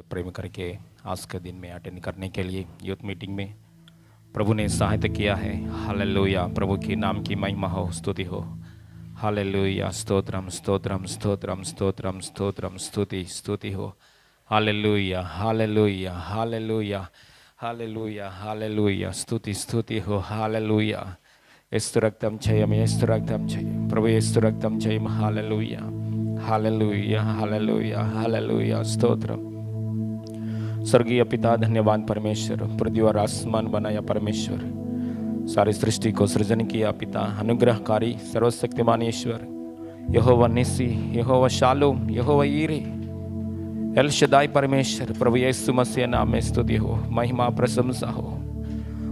प्रेम करके आज के दिन में अटेंड करने के लिए यूथ मीटिंग में प्रभु ने सहायता किया है। हालेलुया, प्रभु के नाम की महिमा हो, स्तुति हो। हालेलुया, स्तोत्रम स्तोत्रम स्तोत्रम स्तोत्रम स्तोत्रम स्तुति स्तुति हो। Hallelujah hallelujah hallelujah hallelujah hallelujah, स्तुति स्तुति हो। हालेलुया, యేసు రక్తం జయం, యేసు రక్తం జయం, ప్రభు యేసు రక్తం జయం। Hallelujah hallelujah hallelujah hallelujah, stotram. स्वर्गीय पिता धन्यवाद परमेश्वर, पृथ्वी और आसमान बनाया परमेश्वर, सारी सृष्टि को सृजन किया पिता, अनुग्रहकारी सर्वशक्तिमान ईश्वर, यहोवा निसी, यहोवा शालोम, यहोवा ईरे, एल शदाई परमेश्वर, प्रभु यीशु मसीह नाम में स्तुति हो, महिमा प्रशंसा हो।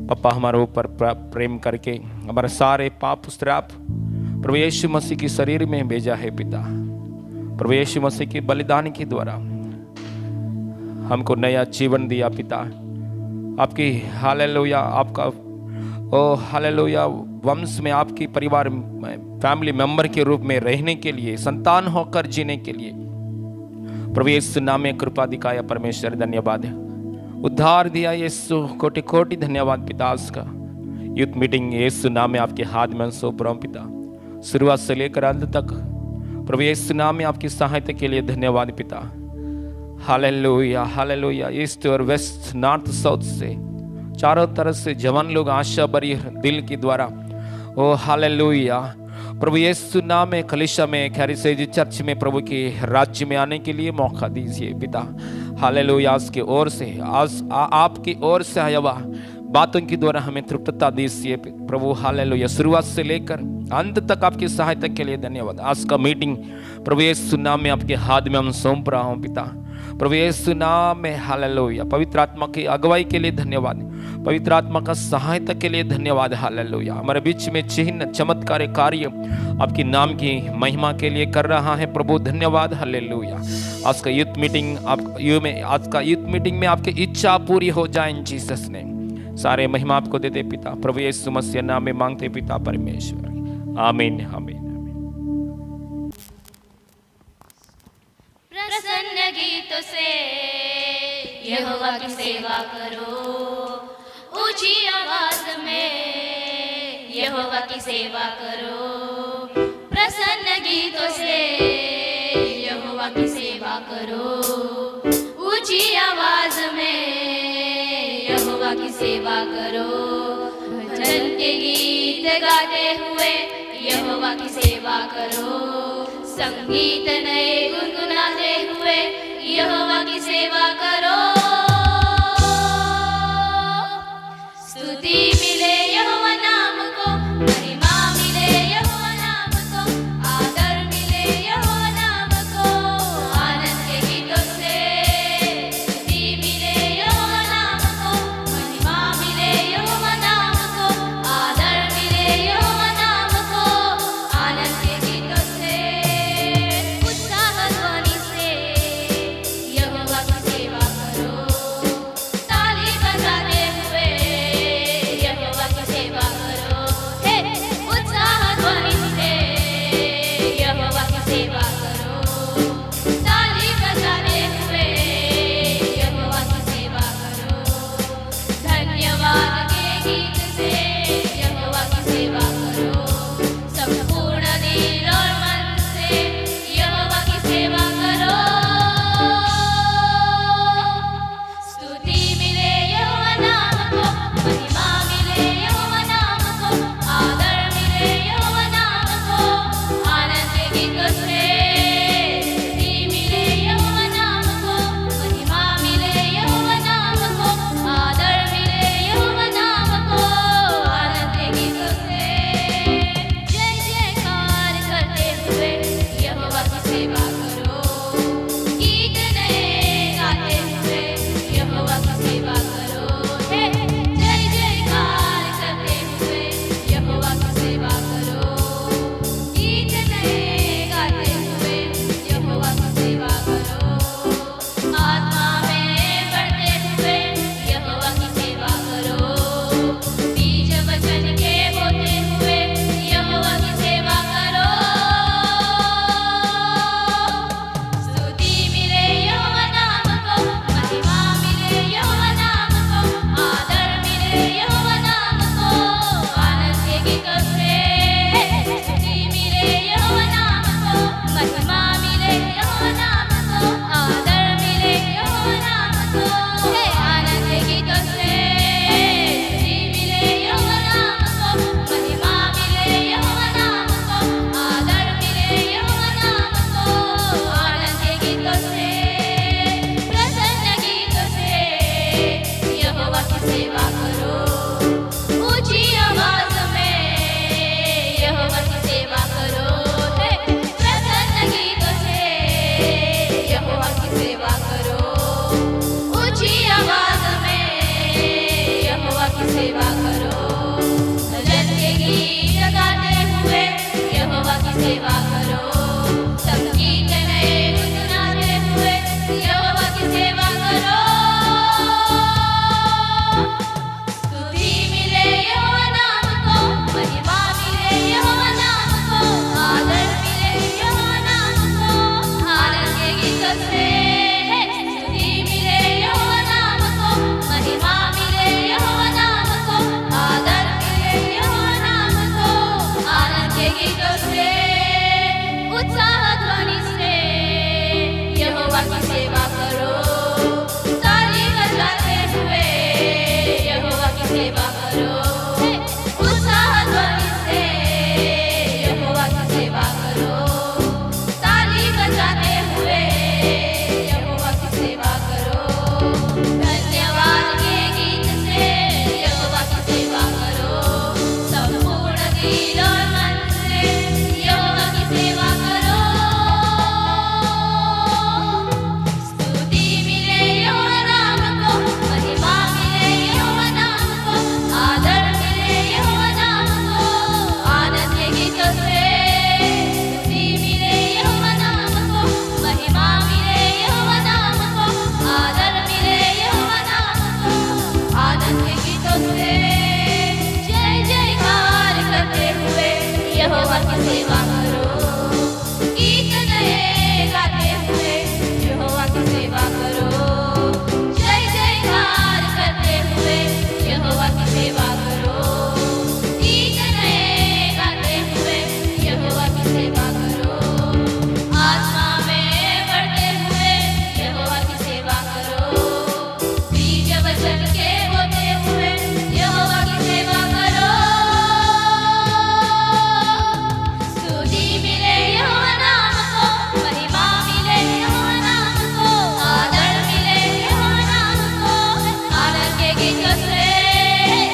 पापा हमारे ऊपर प्रेम करके हमारे सारे पाप श्राप प्रभु यीशु मसीह की शरीर में भेजा है पिता। प्रभु यीशु मसीह के बलिदान के द्वारा हमको नया जीवन दिया पिता। आपकी हालेलुया, आपका ओ हालेलुया वंश में, आपकी परिवार में फैमिली मेंबर के रूप में रहने के लिए, संतान होकर जीने के लिए प्रभु यीशु नाम में कृपा दिखाया परमेश्वर, धन्यवाद है। उद्धार दिया यीशु, कोटि कोटि धन्यवाद पिता। का यूथ मीटिंग यीशु नाम में आपके हाथ में सौंप रहा हूं पिता, शुरुआत से लेकर अंत तक प्रभु यीशु नाम में आपकी सहायता के लिए धन्यवाद पिता। हालेलुया हालेलुया, ईस्ट और वेस्ट, नॉर्थ साउथ से चारों तरफ से जवान लोग आशा भरी दिल के द्वारा ओ हालेलुया प्रभु यीशु नाम में कलीसिया में, कैरिसेज चर्च में प्रभु के राज्य में आने के लिए मौका दीजिए पिता। हालेलुया, आज की ओर से, आज आपकी ओर से आया हुआ बातों के द्वारा हमें तृप्तता दीजिए प्रभु। हालेलुया, शुरुआत से लेकर अंत तक आपकी सहायता के लिए धन्यवाद। आज का मीटिंग प्रभु यीशु नाम में आपके हाथ में हम सौंप रहा हूं पिता, प्रभु यीशु नाम में। हालेलुया, पवित्र आत्मा की अगुवाई के लिए धन्यवाद, पवित्र आत्मा का सहायता के लिए धन्यवाद। हालेलुया, हमारे बीच में चिन्ह चमत्कार कार्य आपकी नाम की महिमा के लिए कर रहा है प्रभु, धन्यवाद। हालेलुया, आज का यूथ मीटिंग आज का यूथ मीटिंग में आपकी इच्छा पूरी हो जाए इन जीसस ने। सारे महिमा आपको देते पिता, प्रभु यीशु मसीह नाम में मांगते पिता परमेश्वर, आमीन आमीन। प्रसन्न गीतों से यहोवा की सेवा करो, ऊंची आवाज में यहोवा की सेवा करो। प्रसन्न गीतों से यहोवा की सेवा करो, ऊंची आवाज में यहोवा की सेवा करो। भजन के गीत गाते हुए यहोवा की सेवा करो, संगीत नए गुनगुनाते हुए यहोवा की सेवा करो। स्तुति मिले यहोवा नाम को, महिमा मिले यहोवा नाम को, आदर मिले यहोवा नाम को। आनंद के गीतों से स्तुति मिले यहोवा नाम को, महिमा मिले यहोवा नाम को, आदर मिले यहोवा नाम को। आनंद के गीतों से उत्साह ध्वनि से यहोवा की सेवा की सेवा करो ऊंची आवाज में यहोवा की सेवा करो प्रसन्न गीतों से यहोवा की सेवा करो ऊंची आवाज में यहोवा की सेवा करो भजन के गीत गाते हुए यहोवा की सेवा करो संगीत नए गुनगुनाते हुए यहोवा की सेवा करो स्तुति मिले यहोवा नाम को महिमा मिले यहोवा नाम को आदर मिले यहोवा नाम को आनंद के गीतों से स्तुति मिले यहोवा नाम को महिमा मिले यहोवा नाम को आदर मिले यहोवा नाम को आनंद के गीतों से उत्साह ध्वनि से यहोवा की सेवा करो ताली बजाते हुए यहोवा की सेवा करो उत्साह ध्वनि से यहोवा की सेवा करो ताली बजाते हुए यहोवा की सेवा करो धन्यवाद के गीत से यहोवा की सेवा करो संपूर्ण दिल और मन से यहोवा की सेवा करो स्तुति मिले यहोवा नाम को महिमा मिले यहोवा नाम को आदर मिले यहोवा नाम को आनंद के गीतों से स्तुति मिले यहोवा नाम को महिमा मिले यहोवा नाम को आदर मिले यहोवा नाम को आनंद के गीतों से जय जयकार करते हुए यहोवा की सेवा करो गीत नए गाते हुए यहोवा की सेवा करो जय जयकार करते हुए यहोवा की सेवा करो गीत नए गाते हुए यहोवा की सेवा करो आत्मा में बढ़ते हुए यहोवा की सेवा करो बीज वचन के बोते हुए यहोवा की सेवा करो स्तुति मिले यहोवा नाम को महिमा मिले यहोवा नाम को आदर मिले यहोवा नाम को आनंद के गीतों से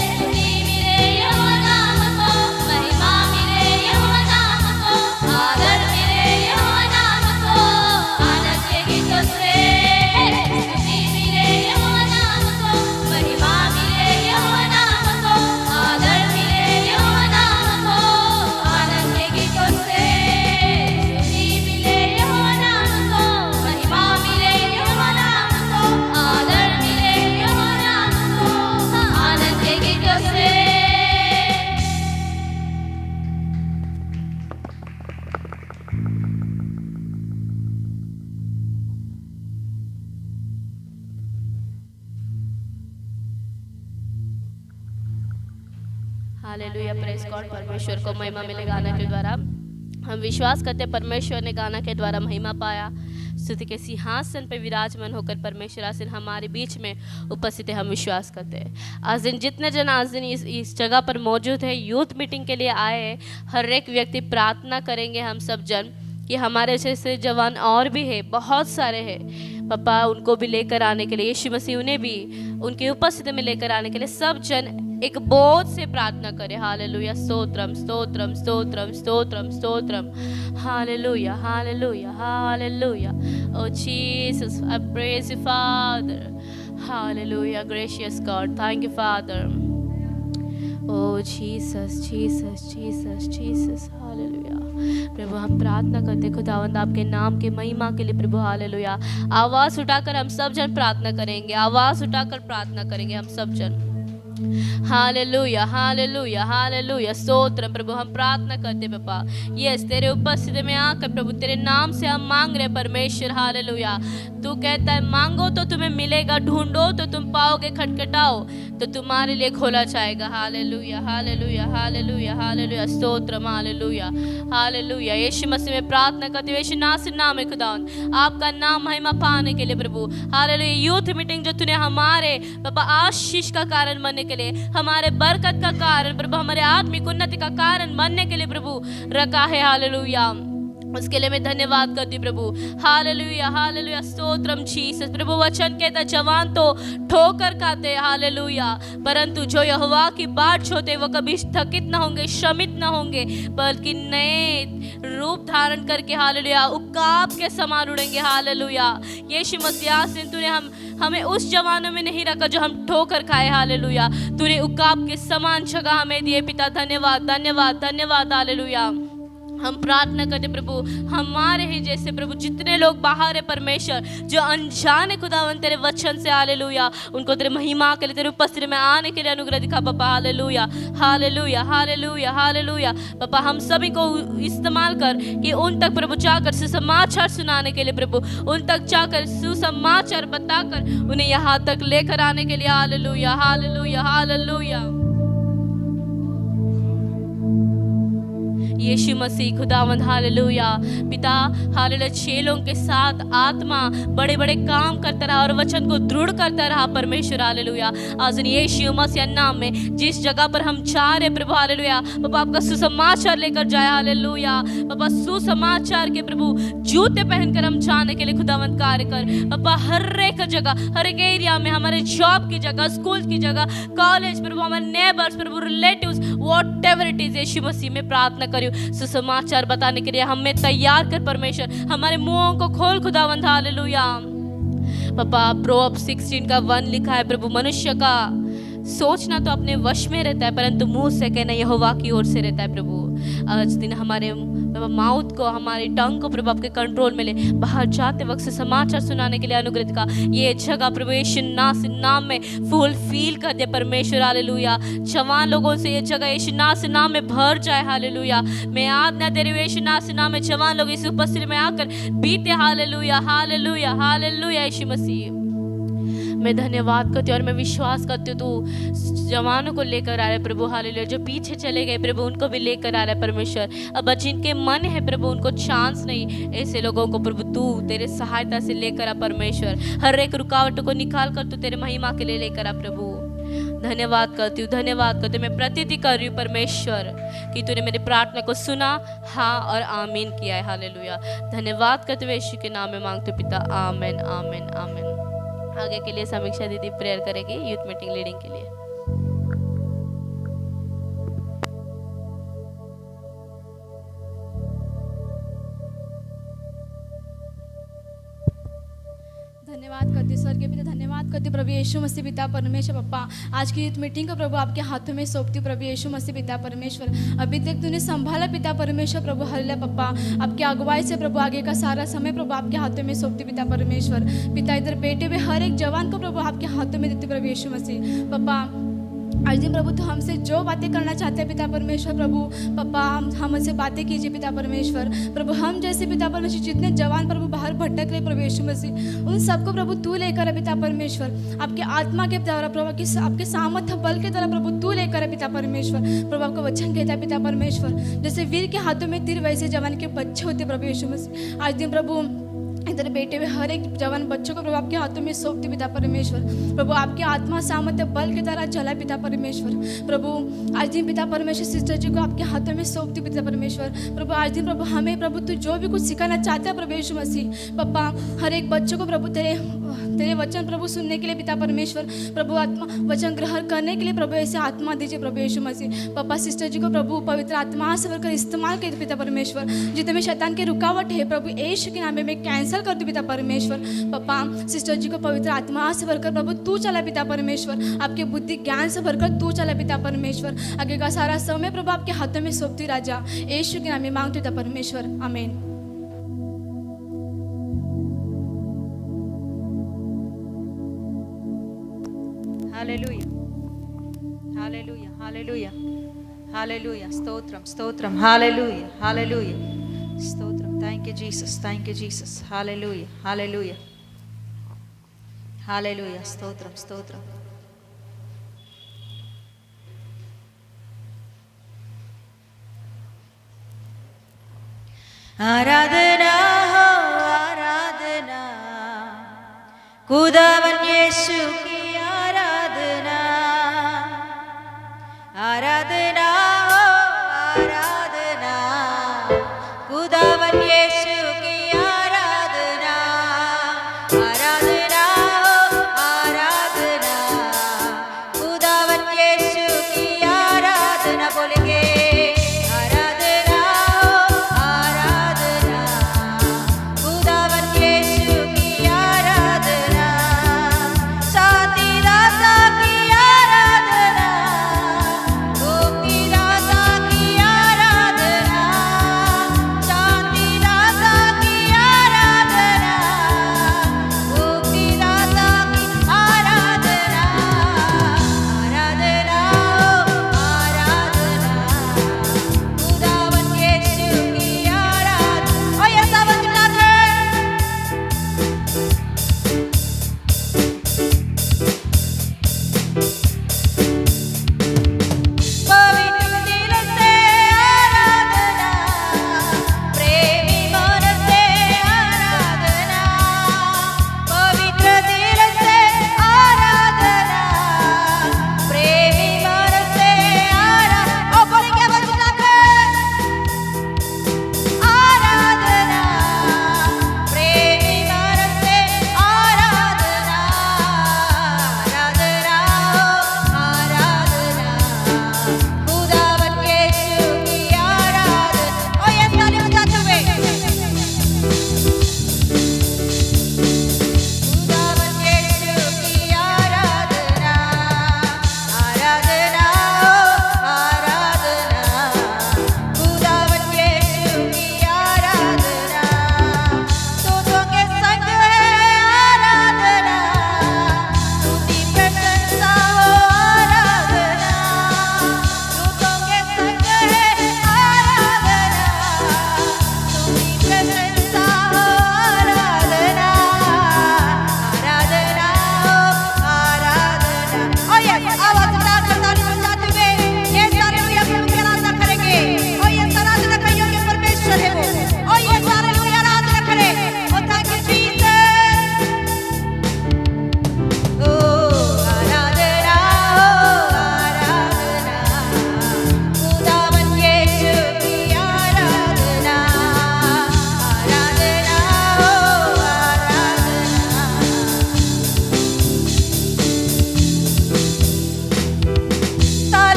स्तुति मिले यहोवा नाम को महिमा मिले यहोवा नाम को आदर मिले यहोवा नाम को आनंद के गीतों से स्तुति मिले यहोवा नाम को महिमा मिले यहोवा नाम को आदर मिले यहोवा नाम को आनंद के गीतों से स्तुति मिले यहोवा नाम को महिमा मिले यहोवा नाम को आदर मिले यहोवा नाम को आनंद के गीतों से हालेलुया प्रेज गॉड परमेश्वर को महिमा मिले गाना के द्वारा हम विश्वास करते हैं परमेश्वर ने गाना के द्वारा महिमा पाया स्तुति के सिंहासन पर विराजमान होकर परमेश्वर आज दिन हमारे बीच में उपस्थित है हम विश्वास करते हैं आज दिन जितने जन आज दिन इस जगह पर मौजूद है यूथ मीटिंग के लिए आए हैं हर एक व्यक्ति प्रार्थना करेंगे हम सब जन कि हमारे जैसे जवान और भी है बहुत सारे हैं पापा उनको भी लेकर आने के लिए यीशु मसीह उन्हें भी उनकी उपस्थिति में लेकर आने के लिए सब जन एक बोझ से प्रार्थना करें हालेलुया स्तोत्रम स्तोत्रम स्तोत्रम स्तोत्रम स्तोत्रम hallelujah hallelujah hallelujah O Jesus I praise you father hallelujah gracious God thank you father O Jesus Jesus Jesus Jesus hallelujah प्रभु हम प्रार्थना करते खुदावंद आपके नाम के महिमा के लिए प्रभु हालेलुया आवाज उठाकर हम सब जन प्रार्थना करेंगे आवाज उठाकर प्रार्थना करेंगे हम सब जन हालेलुया हालेलुया हालेलुया स्तोत्र प्रभु हम प्रार्थना करते पापा यस तेरे उपस्थिति में आकर प्रभु तेरे नाम से हम मांग रहे परमेश्वर हालेलुया तू कहता है मांगो तो तुम्हें मिलेगा ढूंढो तो तुम पाओगे खटखटाओ तो तुम्हारे लिए खोला जाएगा हालेलुया हालेलुया हालेलुया हालेलुया स्तोत्र हालेलुया हालेलुया यीशु मसीह में प्रार्थना करते हुए यीशु नासर नाम है खुदावंद आपका नाम महिमा पाने के लिए प्रभु हालेलुया यूथ मीटिंग जो तूने हमारे पापा आशीष का कारण बनने के लिए हमारे बरकत का कारण प्रभु हमारे आत्मिक उन्नति का कारण बनने के लिए प्रभु रखा है हालेलुया उसके लिए मैं धन्यवाद करती हूँ प्रभु। हालेलुया हालेलुया, स्तोत्रम जीसस। प्रभु वचन कहता जवान तो ठोकर खाते, हालेलुया, परंतु जो यहोवा की बाट छोड़ते वो कभी थकित ना होंगे, श्रमित ना होंगे, बल्कि नए रूप धारण करके, हालेलुया, उकाब के समान उड़ेंगे। हालेलुया। यीशु मसीह से तूने हमें उस जवानों में नहीं रखा जो हम ठोकर खाए, हालेलुया, तूने उकाब के समान जगह हमें दिए पिता। धन्यवाद धन्यवाद धन्यवाद, हालेलुया। हम प्रार्थना करते प्रभु, हमारे ही जैसे प्रभु जितने लोग बाहर है परमेश्वर, जो अनजान है खुदावन तेरे वचन से, हालेलुया, उनको तेरे महिमा के लिए, तेरे उपस्थिति में आने के लिए अनुग्रह दिखा पापा। Hallelujah hallelujah hallelujah hallelujah. पापा हम सभी को इस्तेमाल कर कि उन तक प्रभु जाकर सुसमाचार सुनाने के लिए प्रभु, उन तक जाकर सुसमाचार बताकर उन्हें यहाँ तक लेकर आने के लिए। Hallelujah hallelujah hallelujah. यीशु मसीह खुदावंद, हालेलुया पिता, हालेलुया, चेलों के साथ आत्मा बड़े बड़े काम करता रहा और वचन को दृढ़ करता रहा परमेश्वर। हालेलुया। आज यीशु मसीह नाम में जिस जगह पर हम जा रहे प्रभु, हालेलुया, पापा आपका सुसमाचार लेकर जाए। हालेलुया पापा, सुसमाचार के प्रभु जूते पहनकर हम जाने के लिए खुदावंद कार्य कर पापा। हर एक जगह, हर एक एरिया में, हमारे जॉब की जगह, स्कूल की जगह, कॉलेज प्रभु, हमारे नेबर्स प्रभु, relatives, whatever it is, यीशु मसीह में प्रार्थना करियो सुसमाचार बताने के लिए हमें तैयार कर परमेश्वर। हमारे मुंहों को खोल खुदावंद। हालेलुया पापा। प्रोवर्ब 16:1 लिखा है प्रभु, मनुष्य का सोचना तो अपने वश में रहता है, परंतु मुंह से कहना यहोवा की ओर से रहता है प्रभु। आज दिन हमारे माउथ को, हमारी टंग को प्रभु आपके कंट्रोल में ले। बाहर जाते वक्त से समाचार सुनाने के लिए अनुग्रह का ये जगह प्रभु यीशु नाम में फुल फील कर दे परमेश्वर। हालेलुया। जवान लोगों से ये जगह यीशु नाम में भर जाए। हालेलुया। मैं आज्ञा दे रही हूं यीशु नाम में जवान लोग इस उपस्थिति में आकर बीते। Hallelujah hallelujah hallelujah. यीशु मसीह मैं धन्यवाद करती हूँ और मैं विश्वास करती हूँ तू जवानों को लेकर आ रहा है प्रभु। हालेलुया। जो पीछे चले गए प्रभु उनको भी लेकर आ रहा है परमेश्वर। अब जिनके मन है प्रभु उनको चांस नहीं, ऐसे लोगों को प्रभु तू तेरे सहायता से लेकर आ परमेश्वर। हर एक रुकावटों को निकाल कर तू तेरे महिमा के लिए लेकर आ प्रभु। धन्यवाद करती हूँ, धन्यवाद करती हूँ। मैं प्रतीति कर रही हूँ परमेश्वर कि तूने मेरी प्रार्थना को सुना, हाँ और आमीन किया है। हालेलुया। धन्यवाद करते हुए यीशु के नाम में मांगते पिता, आमीन आमीन आमीन। आगे के लिए समीक्षा दीदी प्रेयर करेगी यूथ मीटिंग लीडिंग के लिए। धन्यवाद करती स्वर्ग के पिता, धन्यवाद करती प्रभु यीशु मसीह पिता परमेश्वर। पप्पा आज की यूथ मीटिंग को प्रभु आपके हाथों में सौंपती प्रभु यीशु मसीह पिता परमेश्वर। अभी तक तूने संभाला पिता परमेश्वर प्रभु। हालेलुया पप्पा, आपकी अगुवाई से प्रभु आगे का सारा समय प्रभु आपके हाथों में सौंपती पिता परमेश्वर। पिता इधर बैठे हुए हर एक जवान को प्रभु आपके हाथों में देते प्रभु यीशु मसीह। पप्पा आज दिन प्रभु तो हमसे जो बातें करना चाहते हैं पिता परमेश्वर प्रभु, पप्पा हमसे बातें कीजिए पिता परमेश्वर प्रभु। हम जैसे पिता परमेश्वर जितने जवान प्रभु बाहर भटक रहे प्रभु यीशु मसीह, उन सबको प्रभु तू लेकर है पिता परमेश्वर। आपके आत्मा के द्वारा प्रभु, आपके सामर्थ्य बल के द्वारा प्रभु तू लेकर है पिता परमेश्वर। प्रभु आपका वचन कहता है पिता परमेश्वर, जैसे वीर के हाथों में तीर वैसे जवान के बच्चे होते प्रभु यीशु मसीह। आज दिन प्रभु इधर बैठे हुए हर एक जवान बच्चों को प्रभु आपके हाथों में सौंपती पिता परमेश्वर। प्रभु आपके आत्मा सामर्थ्य बल के द्वारा चला पिता परमेश्वर। प्रभु आज दिन पिता परमेश्वर सिस्टर जी को आपके हाथों में सौंपती पिता परमेश्वर। प्रभु आज दिन प्रभु हमें प्रभु तू जो भी कुछ सिखाना चाहता है प्रभु यीशु मसीह, पप्पा हर एक बच्चों को प्रभु तेरे वचन प्रभु सुनने के लिए पिता परमेश्वर, प्रभु आत्मा वचन ग्रहण करने के लिए प्रभु ऐसे आत्मा दीजिए प्रभु यीशु मसीह। पप्पा सिस्टर जी को प्रभु पवित्र आत्मा से भरकर इस्तेमाल कीजिए पिता परमेश्वर। जितने में शैतान की रुकावट है प्रभु यीशु के नाम में कैंसिल कर दो पिता परमेश्वर। पप्पा सिस्टर जी को पवित्र आत्मा से भरकर प्रभु तू चला पिता परमेश्वर। आपके बुद्धि ज्ञान से भरकर तू चला पिता परमेश्वर। आगे का सारा समय प्रभु आपके हाथों में सौंपती राजा, यीशु के नाम में मांगते पिता परमेश्वर, आमीन। Hallelujah hallelujah hallelujah hallelujah. स्तोत्रम स्तोत्रम। Hallelujah hallelujah. स्तोत्रम। Thank you Jesus, thank you Jesus. Hallelujah hallelujah hallelujah. स्तोत्रम स्तोत्रम। आराधना हो आराधना, खुदावन यीशु की आराधना। आराधना हो आराधना, खुदावन यीशु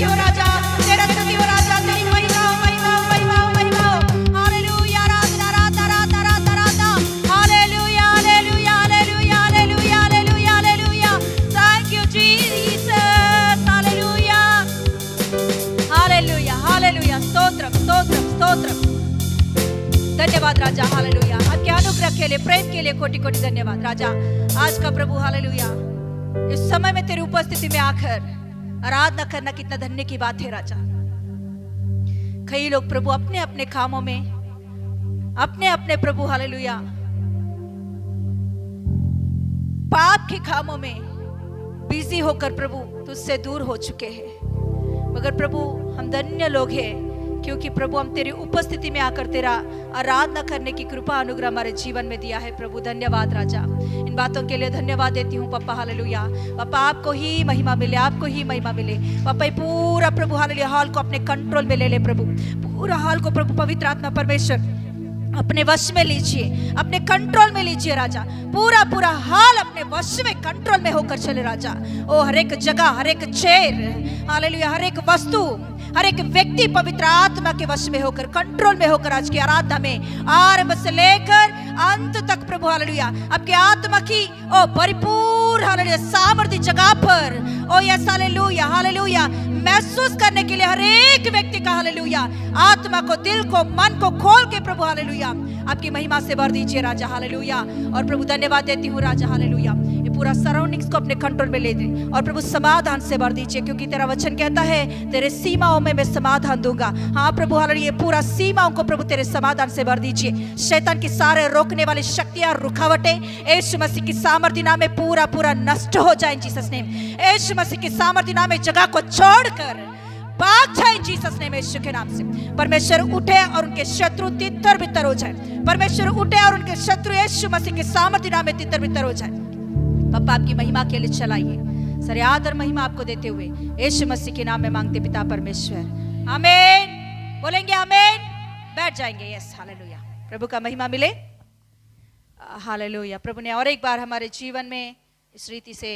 स्तुति हो राजा, तेरा स्तुति हो राजा, तेरी महिमा हो, महिमा हो, महिमा हो, महिमा हो। Hallelujah, Aradhana, Aradhana, Aradhana, Aradhana. Hallelujah, hallelujah, hallelujah, hallelujah, hallelujah, hallelujah. Thank you Jesus. Hallelujah, hallelujah, hallelujah. स्तोत्रम, स्तोत्रम, स्तोत्रम। धन्यवाद राजा, हालेलुया। आपके अनुग्रह के लिए, प्रेम के लिए कोटि कोटि धन्यवाद राजा। आज का प्रभु हालेलुया, इस समय में तेरी उपस्थिति में आकर आराधना करना कितना धन्य की बात है राजा। कई लोग प्रभु अपने अपने कामों में, अपने अपने प्रभु हालेलुया पाप के कामों में बिजी होकर प्रभु तुझसे दूर हो चुके हैं। मगर प्रभु हम धन्य लोग हैं, क्योंकि प्रभु हम तेरी उपस्थिति में आकर तेरा आराधना करने की कृपा अनुग्रह हमारे जीवन में दिया है। प्रभु धन्यवाद राजा, इन बातों के लिए धन्यवाद देती हूँ पापा। हालेलुया पापा, आपको ही महिमा मिले, आपको ही महिमा मिले पापा। ये पूरा प्रभु हालेलुया हॉल को अपने कंट्रोल में ले ले प्रभु, पूरा हॉल को प्रभु पवित्र आत्मा परमेश्वर अपने वश में लीजिए, अपने कंट्रोल में लीजिए राजा। पूरा पूरा हाल अपने वश में, कंट्रोल में होकर चले राजा। ओ हर एक जगह, हर एक चेयर हालेलुया, हर एक वस्तु, हर एक व्यक्ति पवित्र आत्मा के वश में होकर, कंट्रोल में होकर आज की आराधना में आरंभ से लेकर अंत तक प्रभु हालेलुया आपके आत्मा की ओ परिपूर्ण हालेलुया सामर्थ्य जगह पर ओ यस हालेलुया, हालेलुया महसूस करने के लिए हर एक व्यक्ति का हालेलुया आत्मा को, दिल को, मन को खोल के प्रभु हालेलुया आपकी महिमा से भर दीजिए राजा। हालेलुया। और प्रभु धन्यवाद देती हूँ राजा, हालेलुया ये पूरा सराउंडिंग्स को अपने कंट्रोल में ले दे और प्रभु समाधान से भर दीजिए, क्योंकि तेरा वचन कहता है तेरे सीमाओं में मैं समाधान दूंगा। हाँ प्रभु हालेलुया, पूरा सीमाओं को प्रभु तेरे समाधान से भर दीजिए। शैतान की सारे रोकने वाली शक्तियां, रुकावटें यीशु मसीह की सामर्थ्य नाम में पूरा पूरा नष्ट हो जाए जीसस नेम। यीशु मसीह की सामर्थ्य नाम में जगह को छोड़कर भाग जाए जीसस नेम, यीशु के नाम से। परमेश्वर उठे और उनके शत्रु तितर बितर हो जाए। परमेश्वर उठे और उनके शत्रु यीशु मसीह के सामर्थ्य नाम में तितर बितर हो जाए। पापा आपकी महिमा के लिए चलाइए, सारे आदर महिमा आपको देते हुए यीशु मसीह के नाम में मांगते पिता परमेश्वर, आमीन। बोलेंगे आमीन, बैठ जाएंगे। यस हालेलुया, प्रभु का महिमा मिले। हालेलुया। प्रभु ने और एक बार हमारे जीवन में इस रीति से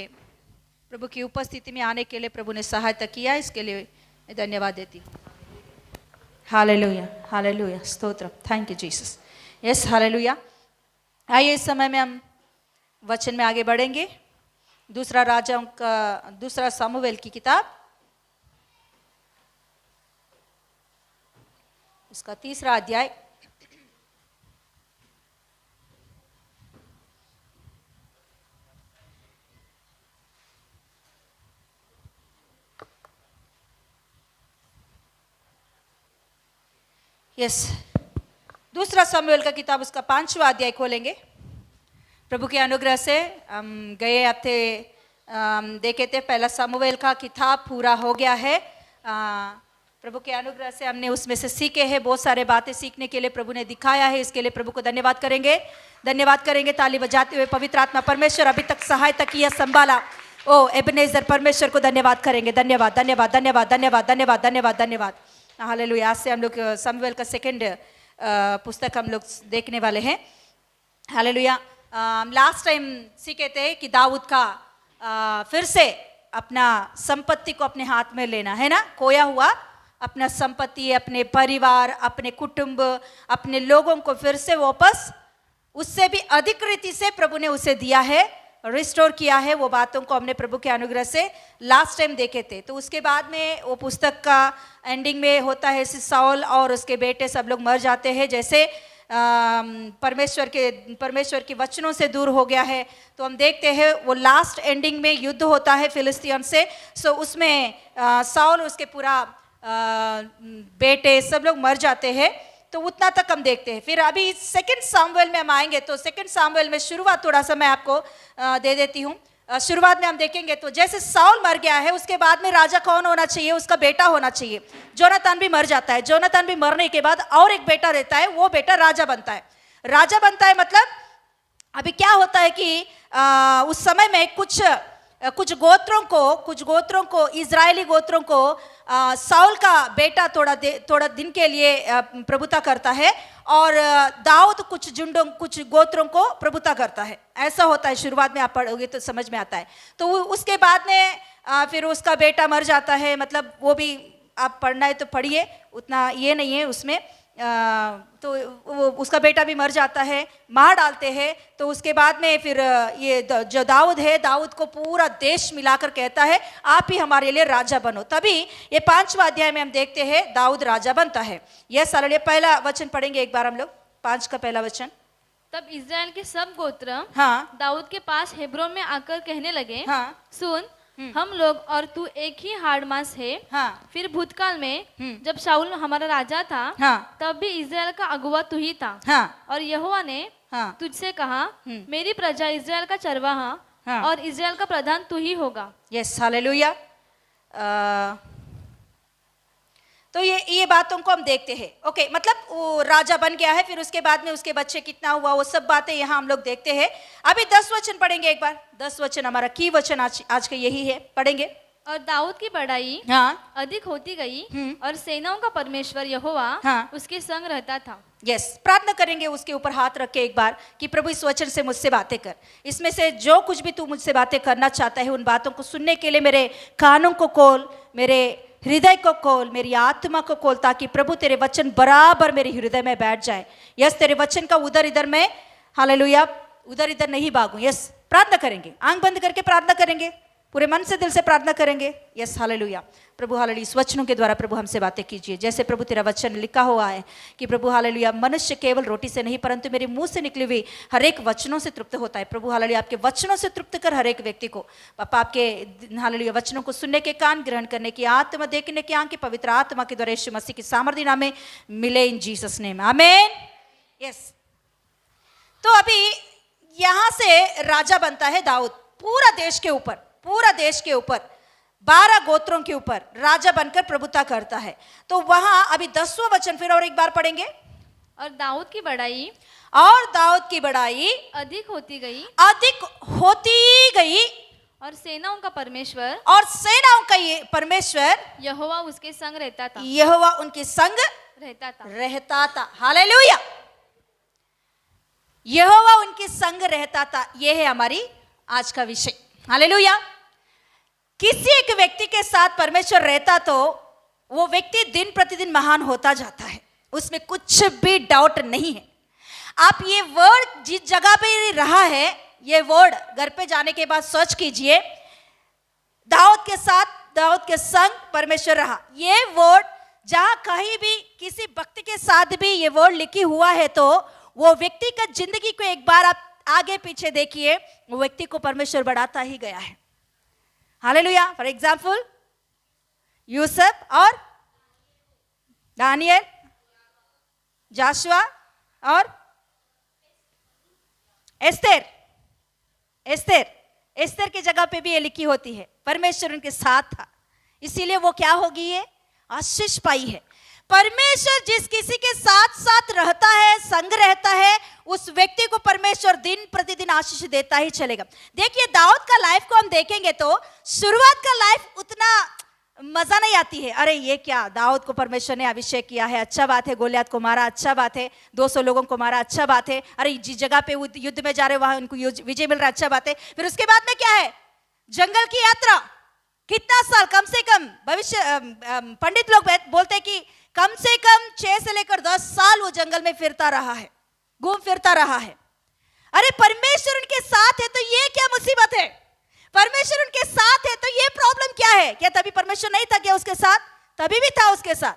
प्रभु की उपस्थिति में आने के लिए प्रभु ने सहायता किया, इसके लिए मैं धन्यवाद देती हूँ। हालेलुया, हालेलुया, स्तोत्र, thank you Jesus. Yes hallelujah. आइए इस समय में हम वचन में आगे बढ़ेंगे। दूसरा राजाओं का, दूसरा सामुएल की किताब, उसका 3रा अध्याय। यस, दूसरा सामुएल का किताब उसका 5वां अध्याय खोलेंगे। प्रभु के अनुग्रह से हम गए हफ्ते देखे थे पहला सामुएल का किताब पूरा हो गया है। प्रभु के अनुग्रह से हमने उसमें से सीखे हैं, बहुत सारे बातें सीखने के लिए प्रभु ने दिखाया है। इसके लिए प्रभु को धन्यवाद करेंगे, धन्यवाद करेंगे ताली बजाते हुए। पवित्र आत्मा परमेश्वर अभी तक सहायता किया, संभाला। ओ एबेनेजर परमेश्वर को धन्यवाद करेंगे। धन्यवाद, धन्यवाद, धन्यवाद, धन्यवाद, धन्यवाद, धन्यवाद, धन्यवाद। हालेलुया। आज से हम लोग सामुएल का 2nd पुस्तक हम लोग देखने वाले हैं। हालेलुया। लास्ट टाइम सीखे थे कि दाऊद का फिर से अपना संपत्ति को अपने हाथ में लेना है ना, खोया हुआ अपना संपत्ति, अपने परिवार, अपने कुटुंब, अपने लोगों को फिर से वापस उससे भी अधिक रीति से प्रभु ने उसे दिया है, रिस्टोर किया है। वो बातों को हमने प्रभु के अनुग्रह से लास्ट टाइम देखे थे। तो उसके बाद में वो पुस्तक का एंडिंग में होता है साउल और उसके बेटे सब लोग मर जाते हैं, जैसे परमेश्वर के वचनों से दूर हो गया है। तो हम देखते हैं वो लास्ट एंडिंग में युद्ध होता है फिलिस्तीन से। सो उसमें साउल उसके पूरा बेटे सब लोग मर जाते हैं। तो उतना तक हम देखते हैं। फिर अभी 2nd सामुएल में हम आएंगे, तो 2nd सामुएल में शुरुआत थोड़ा सा मैं आपको दे देती हूँ। शुरुआत में हम देखेंगे तो जैसे साउल मर गया है, उसके बाद में राजा कौन होना चाहिए? उसका बेटा होना चाहिए। जोनातान भी मर जाता है। जोनातान भी मरने के बाद और एक बेटा रहता है, वो बेटा राजा बनता है। राजा बनता है मतलब अभी क्या होता है कि उस समय में कुछ गोत्रों को इजरायली गोत्रों को साउल का बेटा थोड़ा दिन के लिए प्रभुता करता है और दाऊद कुछ गोत्रों को प्रभुता करता है। ऐसा होता है। शुरुआत में आप पढ़ोगे तो समझ में आता है। तो उसके बाद में फिर उसका बेटा मर जाता है, मतलब वो भी आप पढ़ना है तो पढ़िए, उतना ये नहीं है उसमें। तो वो उसका बेटा भी मर जाता है, मार डालते हैं। तो उसके बाद में फिर ये जो दाऊद है, दाऊद को पूरा देश मिलाकर कहता है आप ही हमारे लिए राजा बनो। तभी ये 5वां अध्याय में हम देखते हैं दाऊद राजा बनता है। यह साल पहला वचन पढ़ेंगे एक बार हम लोग, 5 का पहला वचन। तब इस्राएल के सब गोत्र हाँ दाऊद के पास हेब्रोन में आकर कहने लगे, हाँ सुन, हम लोग और तू एक ही हाड़ मांस है। हाँ फिर भूतकाल में जब शाऊल हमारा राजा था, हाँ तब भी इस्राएल का अगुवा तू ही था। हाँ और यहोवा ने हाँ तुझसे कहा, मेरी प्रजा इस्राएल का चरवाहा हाँ। और इस्राएल का प्रधान तू ही होगा। Yes hallelujah. तो ये बातों को हम देखते हैं। ओके, मतलब वो राजा बन गया है, फिर उसके बाद में उसके बच्चे कितना हुआ, वो सब बातें यहाँ हम लोग देखते हैं। अभी 10 वचन पढ़ेंगे एक बार। 10 वचन हमारा की वचन आज का यही है, पढ़ेंगे। और दाऊद की बढ़ाई हाँ अधिक होती गई और सेनाओं का परमेश्वर यहोवा हाँ। उसके संग रहता था। यस, प्रार्थना करेंगे उसके ऊपर हाथ रख के एक बार कि प्रभु इस वचन से मुझसे बातें कर। इसमें से जो कुछ भी तू मुझसे बातें करना चाहता है, उन बातों को सुनने के लिए मेरे कानों को खोल, मेरे हृदय को खोल, मेरी आत्मा को खोल, ताकि प्रभु तेरे वचन बराबर मेरे हृदय में बैठ जाए। यस, तेरे वचन का उधर इधर में, हालेलुया, उधर इधर नहीं भागूं। यस, प्रार्थना करेंगे, आंख बंद करके प्रार्थना करेंगे, पूरे मन से दिल से प्रार्थना करेंगे। Yes hallelujah. प्रभु हालेलुया, इस वचनों के द्वारा प्रभु हमसे बातें कीजिए। जैसे प्रभु तेरा वचन लिखा हुआ है कि प्रभु हालेलुया, मनुष्य केवल रोटी से नहीं परंतु मेरे मुंह से निकली हुई हर एक वचनों से तृप्त होता है। प्रभु हालेलुया, आपके वचनों से तृप्त कर हर एक व्यक्ति को पापा, आपके हालेलुया वचनों को सुनने के कान, ग्रहण करने की आत्मा, देखने की आंख, पवित्र आत्मा के द्वारा यीशु मसीह की सामर्थ्य नाम में मिले, इन जीसस नेम, आमीन। यस, तो अभी यहां से राजा बनता है दाऊद, पूरा देश के ऊपर, पूरा देश के ऊपर 12 गोत्रों के ऊपर राजा बनकर प्रभुता करता है। तो वहां अभी 10वां वचन फिर और एक बार पढ़ेंगे। और दाऊद की बढ़ाई और दाऊद की बढ़ाई अधिक होती गई और सेनाओं का परमेश्वर और सेनाओं का ये परमेश्वर यहोवा उसके संग रहता था। यहोवा उनके संग रहता था। हालेलुया, यहोवा उनके संग रहता था। यह है हमारी आज का विषय। हालेलुया। किसी एक व्यक्ति के साथ परमेश्वर रहता तो वो व्यक्ति दिन प्रतिदिन महान होता जाता है, उसमें कुछ भी डाउट नहीं है। आप ये वर्ड जिस जगह पे रहा है, ये वर्ड घर पे जाने के बाद सर्च कीजिए, दाऊद के साथ, दाऊद के संग परमेश्वर रहा। ये वर्ड जहां कहीं भी किसी भक्त के साथ भी ये वर्ड लिखी हुआ है, तो वो व्यक्ति का जिंदगी को एक बार आप आगे पीछे देखिए, वो व्यक्ति को परमेश्वर बढ़ाता ही गया है। हालेलुया। फॉर एग्जाम्पल यूसुफ और दानियल, जाशुआ और एस्तेर। एस्तेर की जगह पे भी ये लिखी होती है, परमेश्वर उनके साथ था, इसीलिए वो क्या होगी, ये आशीष पाई है। परमेश्वर जिस किसी के साथ साथ रहता है, संग रहता है, उस व्यक्ति को परमेश्वर दिन प्रतिदिन आशीष देता ही चलेगा। देखिए दाऊद का लाइफ को हम देखेंगे तो शुरुआत का लाइफ उतना मजा नहीं आती है। अरे ये क्या, दाऊद को परमेश्वर ने अभिषेक किया है, अच्छा बात है, गोलियत को मारा, अच्छा बात है, 200 लोगों को मारा, अच्छा बात है, अरे जिस जगह पे युद्ध में जा रहे वहां उनको विजय मिल रहा, अच्छा बात है। फिर उसके बाद में क्या है, जंगल की यात्रा, कितना साल, कम से कम भविष्य पंडित लोग बोलते हैं कि कम से कम 6 से लेकर 10 साल वो जंगल में फिरता रहा है, घूम फिरता रहा है। अरे परमेश्वर उनके साथ है तो ये क्या मुसीबत है, परमेश्वर उनके साथ है तो ये प्रॉब्लम क्या है। क्या तभी परमेश्वर नहीं था क्या उसके साथ? तभी भी था उसके साथ,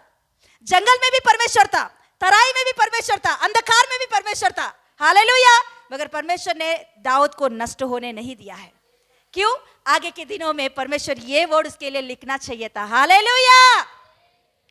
जंगल में भी परमेश्वर था, तराई में भी परमेश्वर था, अंधकार में भी परमेश्वर था। हालेलुया। मगर परमेश्वर ने दाऊद को नष्ट होने नहीं दिया है। क्यों? आगे के दिनों में परमेश्वर ये वर्ड उसके लिए लिखना चाहिए था। हालेलुया।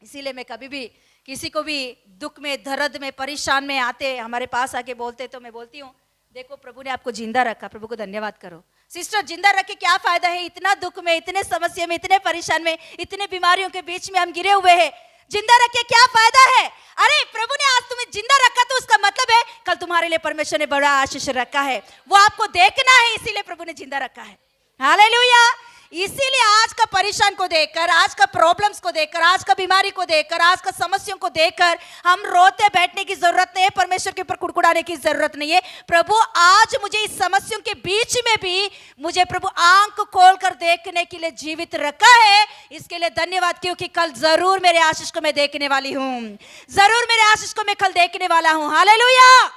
इसीलिए मैं कभी भी किसी को भी दुख में, दर्द में, परेशान में आते हमारे पास आके बोलते तो मैं बोलती हूँ, देखो प्रभु ने आपको जिंदा रखा, प्रभु को धन्यवाद करो। सिस्टर, जिंदा रख के क्या फायदा है, इतना दुख में, इतने समस्या में, इतने परेशान में, इतने बीमारियों के बीच में हम गिरे हुए हैं, जिंदा रख के क्या फायदा है। अरे प्रभु ने आज तुम्हें जिंदा रखा तो उसका मतलब है कल तुम्हारे लिए परमेश्वर ने बड़ा आशीष रखा है, वो आपको देखना है, इसीलिए प्रभु ने जिंदा रखा है। हालेलुया। इसीलिए आज का परेशान को देखकर, आज का प्रॉब्लम्स को देखकर, आज का बीमारी को देखकर, आज का समस्याओं को देखकर हम रोते बैठने की जरूरत नहीं है, परमेश्वर के ऊपर कुड़कुड़ाने की जरूरत नहीं है। प्रभु आज मुझे इस समस्याओं के बीच में भी मुझे प्रभु आंख खोलकर देखने के लिए जीवित रखा है, इसके लिए धन्यवाद। क्योंकि कल जरूर मेरे आशीष को मैं देखने वाली हूं, जरूर मेरे आशीष को मैं कल देखने वाला हूं। हालेलुया।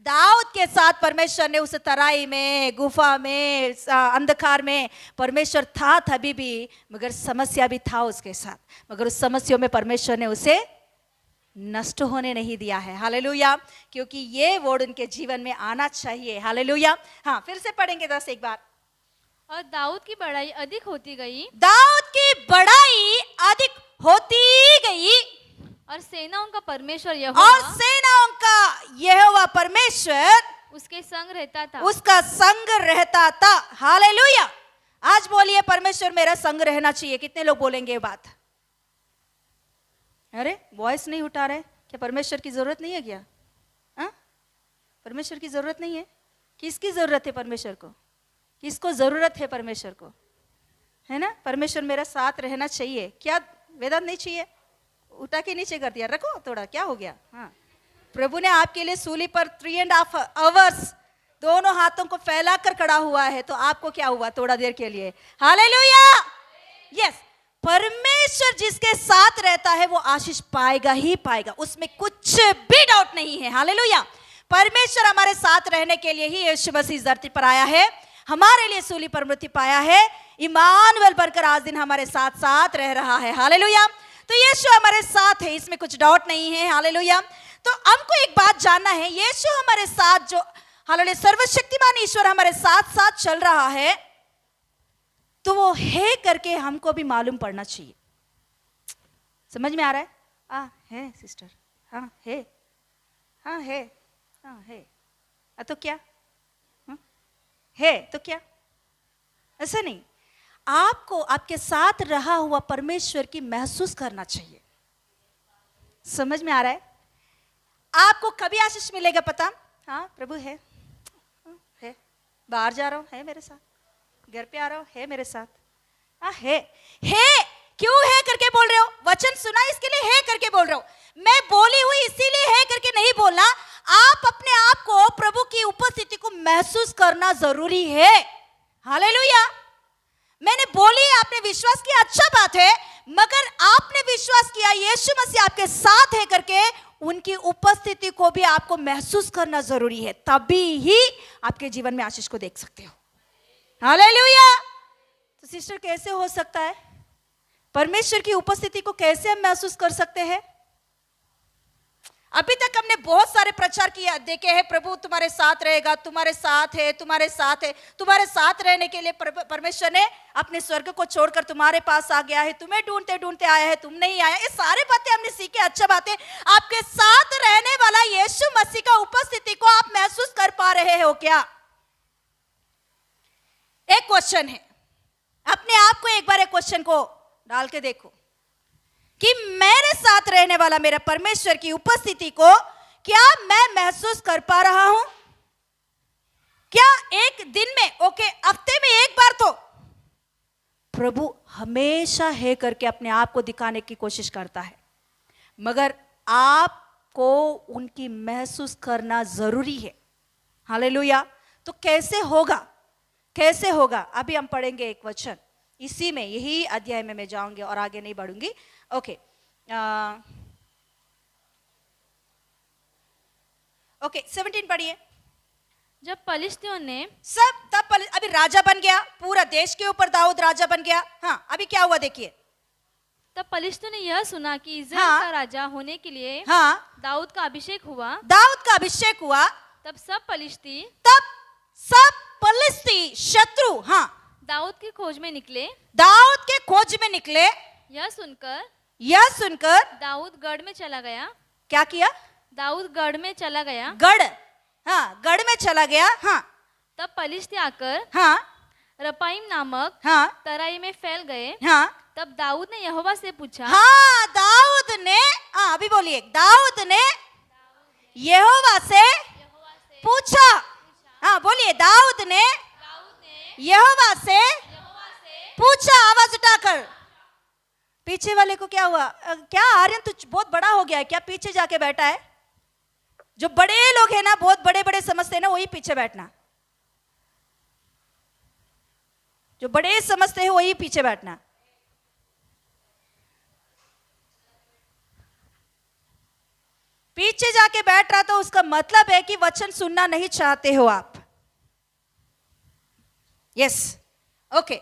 दाऊद के साथ परमेश्वर ने उस तराई में, गुफा में, अंधकार में परमेश्वर था तभी भी, मगर समस्या भी था उसके साथ, मगर उस समस्या में परमेश्वर ने उसे नष्ट होने नहीं दिया है। हालेलुया। क्योंकि ये वर्ड उनके जीवन में आना चाहिए। हालेलुया। हाँ, फिर से पढ़ेंगे 10 एक बार। और दाऊद की बढ़ाई अधिक होती गई, दाऊद की बढ़ाई अधिक होती गई और सेनाओं का परमेश्वर और यहोवा सेनाओं का यहोवा परमेश्वर उसके संग रहता था। उसका संग रहता था। हालेलुया। आज बोलिए, परमेश्वर मेरा संग रहना चाहिए। कितने लोग बोलेंगे ये बात? अरे वॉइस नहीं उठा रहे क्या? परमेश्वर की जरूरत नहीं है क्या? हाँ, परमेश्वर की जरूरत नहीं है? किसकी जरूरत है परमेश्वर को? किसको जरूरत है परमेश्वर को? है ना, परमेश्वर मेरा साथ रहना चाहिए। क्या वेदांत नहीं चाहिए? उठा के नीचे कर दिया, रखो थोड़ा, क्या हो गया? हाँ, प्रभु ने आपके लिए सूली पर 3.5 आवर्स दोनों हाथों को फैलाकर खड़ा हुआ है, तो आपको क्या हुआ थोड़ा देर के लिए? हालेलुया। यस, परमेश्वर जिसके साथ रहता है वो आशीष पाएगा ही पाएगा, उसमें कुछ भी डाउट नहीं है। हालेलुया। परमेश्वर हमारे साथ रहने के लिए ही यीशु मसीह धरती पर आया है, हमारे लिए सूली पर मृत्यु पाया है, इमानुएल बनकर आज दिन हमारे साथ साथ रह रहा है। हालेलुया। तो यीशु हमारे साथ है, इसमें कुछ डाउट नहीं है। हालेलुया। तो हमको एक बात जानना है, यीशु हमारे साथ जो, हालेलुया, सर्वशक्तिमान ईश्वर हमारे साथ साथ चल रहा है, तो वो है करके हमको भी मालूम पड़ना चाहिए। समझ में आ रहा है? है सिस्टर, हाँ है, हाँ है, हाँ है, तो क्या है? तो क्या? ऐसा नहीं, आपको आपके साथ रहा हुआ परमेश्वर की महसूस करना चाहिए। समझ में आ रहा है? आपको कभी आशीष मिलेगा पता? हाँ, प्रभु है, बाहर जा रहा हूं, है मेरे साथ, घर पे आ रहा हूं, है मेरे साथ। है क्यों है करके बोल रहे हो? वचन सुना इसके लिए है करके बोल रहे हो। मैं बोली हुई इसीलिए है करके नहीं बोलना। आप अपने आप को प्रभु की उपस्थिति को महसूस करना जरूरी है। हालेलुया। मैंने बोली, आपने विश्वास किया, अच्छा बात है, मगर आपने विश्वास किया यीशु मसीह आपके साथ है करके, उनकी उपस्थिति को भी आपको महसूस करना जरूरी है, तभी ही आपके जीवन में आशीष को देख सकते हो। हालेलुया। तो सिस्टर, कैसे हो सकता है? परमेश्वर की उपस्थिति को कैसे हम महसूस कर सकते हैं? अभी तक हमने बहुत सारे प्रचार किया, देखे हैं, प्रभु तुम्हारे साथ रहेगा, तुम्हारे साथ है, तुम्हारे साथ है। तुम्हारे साथ रहने के लिए परमेश्वर ने अपने स्वर्ग को छोड़कर तुम्हारे पास आ गया है, तुम्हें ढूंढते ढूंढते आया है, तुम नहीं आया। ये सारी बातें हमने सीखे, अच्छा बातें। आपके साथ रहने वाला यीशु मसीह का उपस्थिति को आप महसूस कर पा रहे हो क्या? एक क्वेश्चन है, अपने आप को एक बार एक क्वेश्चन को डाल के देखो कि मेरे साथ रहने वाला मेरा परमेश्वर की उपस्थिति को क्या मैं महसूस कर पा रहा हूं? क्या एक दिन में, ओके, हफ्ते में एक बार तो प्रभु हमेशा है करके अपने आप को दिखाने की कोशिश करता है, मगर आपको उनकी महसूस करना जरूरी है। हालेलुया। तो कैसे होगा? कैसे होगा? अभी हम पढ़ेंगे एक वचन, इसी में, यही अध्याय में मैं जाऊंगी और आगे नहीं बढ़ूंगी। ओके, ओके, 17 पढ़िए। जब पलिश्तियों ने अभी राजा बन गया, पूरा देश के ऊपर दाऊद राजा बन गया। हाँ, अभी क्या हुआ देखिए। तब पलिश्तियों ने यह सुना कि इस्राएल का राजा होने के लिए दाऊद का अभिषेक हुआ। दाऊद का अभिषेक हुआ। तब सब पलिश्ती शत्रु दाऊद की खोज में निकले। दाऊद के खोज में निकले। यह सुनकर दाऊद गढ़ में चला गया। क्या किया? दाऊद गढ़ में चला गया। गढ़ में चला गया। तब पलिश्ती आकर रपाइम नामक तराई में फैल गए। तब दाऊद ने यहोवा से पूछा। दाऊद ने, अभी बोलिए, दाऊद ने यहोवा से पूछा। बोलिए, दाऊद ने यहोवा से पूछा आवाज उठाकर। पीछे वाले को क्या हुआ? क्या आर्यन तू बहुत बड़ा हो गया है क्या, पीछे जाके बैठा है? जो बड़े लोग हैं ना, बहुत बड़े बड़े समझते हैं ना, वही पीछे बैठना। जो बड़े समझते हैं वही पीछे बैठना। पीछे जाके बैठ रहा तो उसका मतलब है कि वचन सुनना नहीं चाहते हो आप। Yes, okay.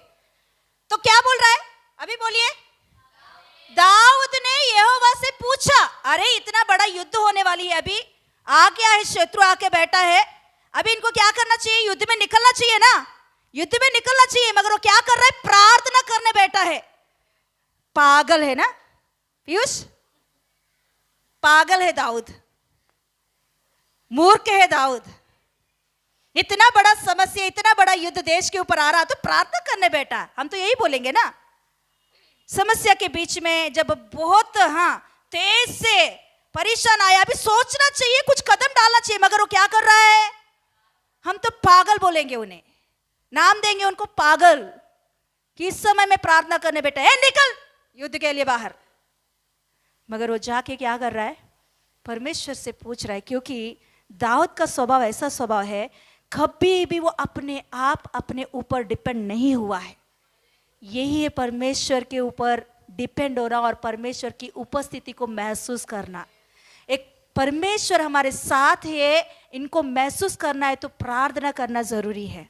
तो क्या बोल रहा है अभी, बोलिए। दाऊद ने यहोवा से पूछा, अरे इतना बड़ा युद्ध होने वाली है, अभी आ गया है, शत्रु आके बैठा है, अभी इनको क्या करना चाहिए? युद्ध में निकलना चाहिए ना, युद्ध में निकलना चाहिए, मगर वो क्या कर रहा है? प्रार्थना करने बैठा है। पागल है ना पीयूष, पागल है दाऊद, मूर्ख है दाऊद। इतना बड़ा समस्या, इतना बड़ा युद्ध देश के ऊपर आ रहा तो प्रार्थना करने बैठा। हम तो यही बोलेंगे ना, समस्या के बीच में जब बहुत तेज से परेशान आया, अभी सोचना चाहिए, कुछ कदम डालना चाहिए, मगर वो क्या कर रहा है? हम तो पागल बोलेंगे, उन्हें नाम देंगे उनको पागल, कि इस समय में प्रार्थना करने बैठा है, निकल युद्ध के लिए बाहर। मगर वो जाके क्या कर रहा है? परमेश्वर से पूछ रहा है, क्योंकि दाऊद का स्वभाव ऐसा स्वभाव है, कभी भी वो अपने आप अपने ऊपर डिपेंड नहीं हुआ है। यही है परमेश्वर के ऊपर डिपेंड होना और परमेश्वर की उपस्थिति को महसूस करना। एक परमेश्वर हमारे साथ है, इनको महसूस करना है तो प्रार्थना करना जरूरी है।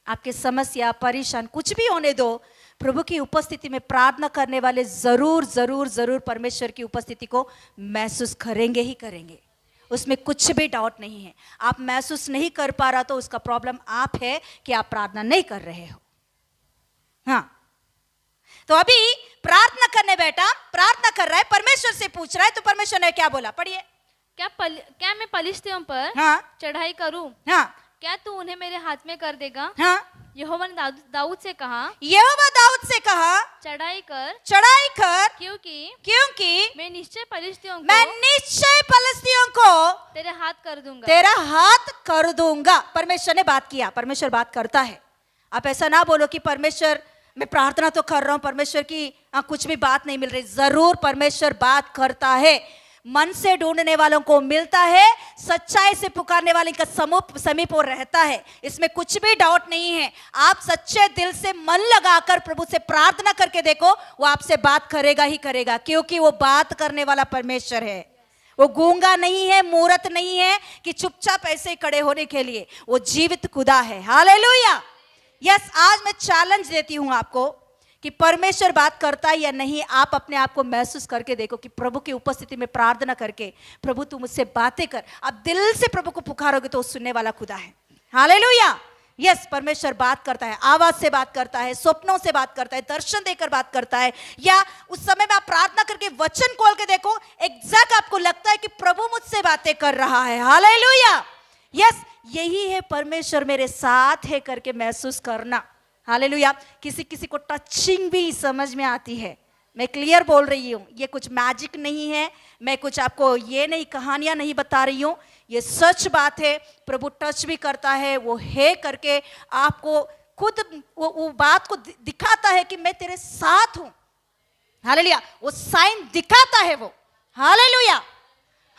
आपके समस्या, परेशान कुछ भी होने दो, प्रभु की उपस्थिति में प्रार्थना करने वाले जरूर जरूर जरूर परमेश्वर की उपस्थिति को महसूस करेंगे ही करेंगे, उसमें कुछ भी डाउट नहीं है। आप महसूस नहीं कर पा रहा तो उसका प्रॉब्लम आप है कि आप प्रार्थना नहीं कर रहे हो। हाँ, तो अभी प्रार्थना करने बैठा, प्रार्थना कर रहा है, परमेश्वर से पूछ रहा है, तो परमेश्वर ने क्या बोला? पढ़िए। क्या मैं पलिश्तियों पर चढ़ाई करूं? क्या तू उन्हें मेरे हाथ में कर देगा? यहोवा ने दाऊद से कहा, यहोवा दाऊद से कहा, चढ़ाई कर, चढ़ाई कर, क्योंकि मैं निश्चय फलिश्तियों को तेरे हाथ कर दूंगा, तेरा हाथ कर दूंगा। परमेश्वर ने बात किया, परमेश्वर बात करता है। आप ऐसा ना बोलो कि परमेश्वर, मैं प्रार्थना तो कर रहा हूं, परमेश्वर की कुछ भी बात नहीं मिल रही। जरूर परमेश्वर बात करता है, मन से ढूंढने वालों को मिलता है, सच्चाई से पुकारने वाले का समीप वो रहता है, इसमें कुछ भी डाउट नहीं है। आप सच्चे दिल से मन लगाकर प्रभु से प्रार्थना करके देखो, वो आपसे बात करेगा ही करेगा, क्योंकि वो बात करने वाला परमेश्वर है। वो गूंगा नहीं है, मूर्त नहीं है कि चुपचाप ऐसे खड़े होने के लिए, वो जीवित खुदा है। हालेलुया। यस, आज मैं चैलेंज देती हूं आपको कि परमेश्वर बात करता है या नहीं। आप अपने आप को महसूस करके देखो कि प्रभु की उपस्थिति में प्रार्थना करके, प्रभु तू मुझसे बातें कर, आप दिल से प्रभु को पुकारोगे तो सुनने वाला खुदा है। हालेलुया। यस, परमेश्वर बात करता है, आवाज से बात करता है, स्वप्नों से बात करता है, दर्शन देकर बात करता है, या उस समय में आप प्रार्थना करके वचन खोल के देखो, एग्जैक्ट आपको लगता है कि प्रभु मुझसे बातें कर रहा है। हालेलुया। यस, यही है परमेश्वर मेरे साथ है करके महसूस करना। हालेलुया। किसी किसी को टचिंग भी समझ में आती है, मैं क्लियर बोल रही हूँ, ये कुछ मैजिक नहीं है, मैं कुछ आपको ये नहीं कहानियां नहीं बता रही हूँ, ये सच बात है। प्रभु टच भी करता है, वो है करके आपको खुद वो बात को दिखाता है कि मैं तेरे साथ हूँ। हालेलुया, वो साइन दिखाता है वो। हालेलुया।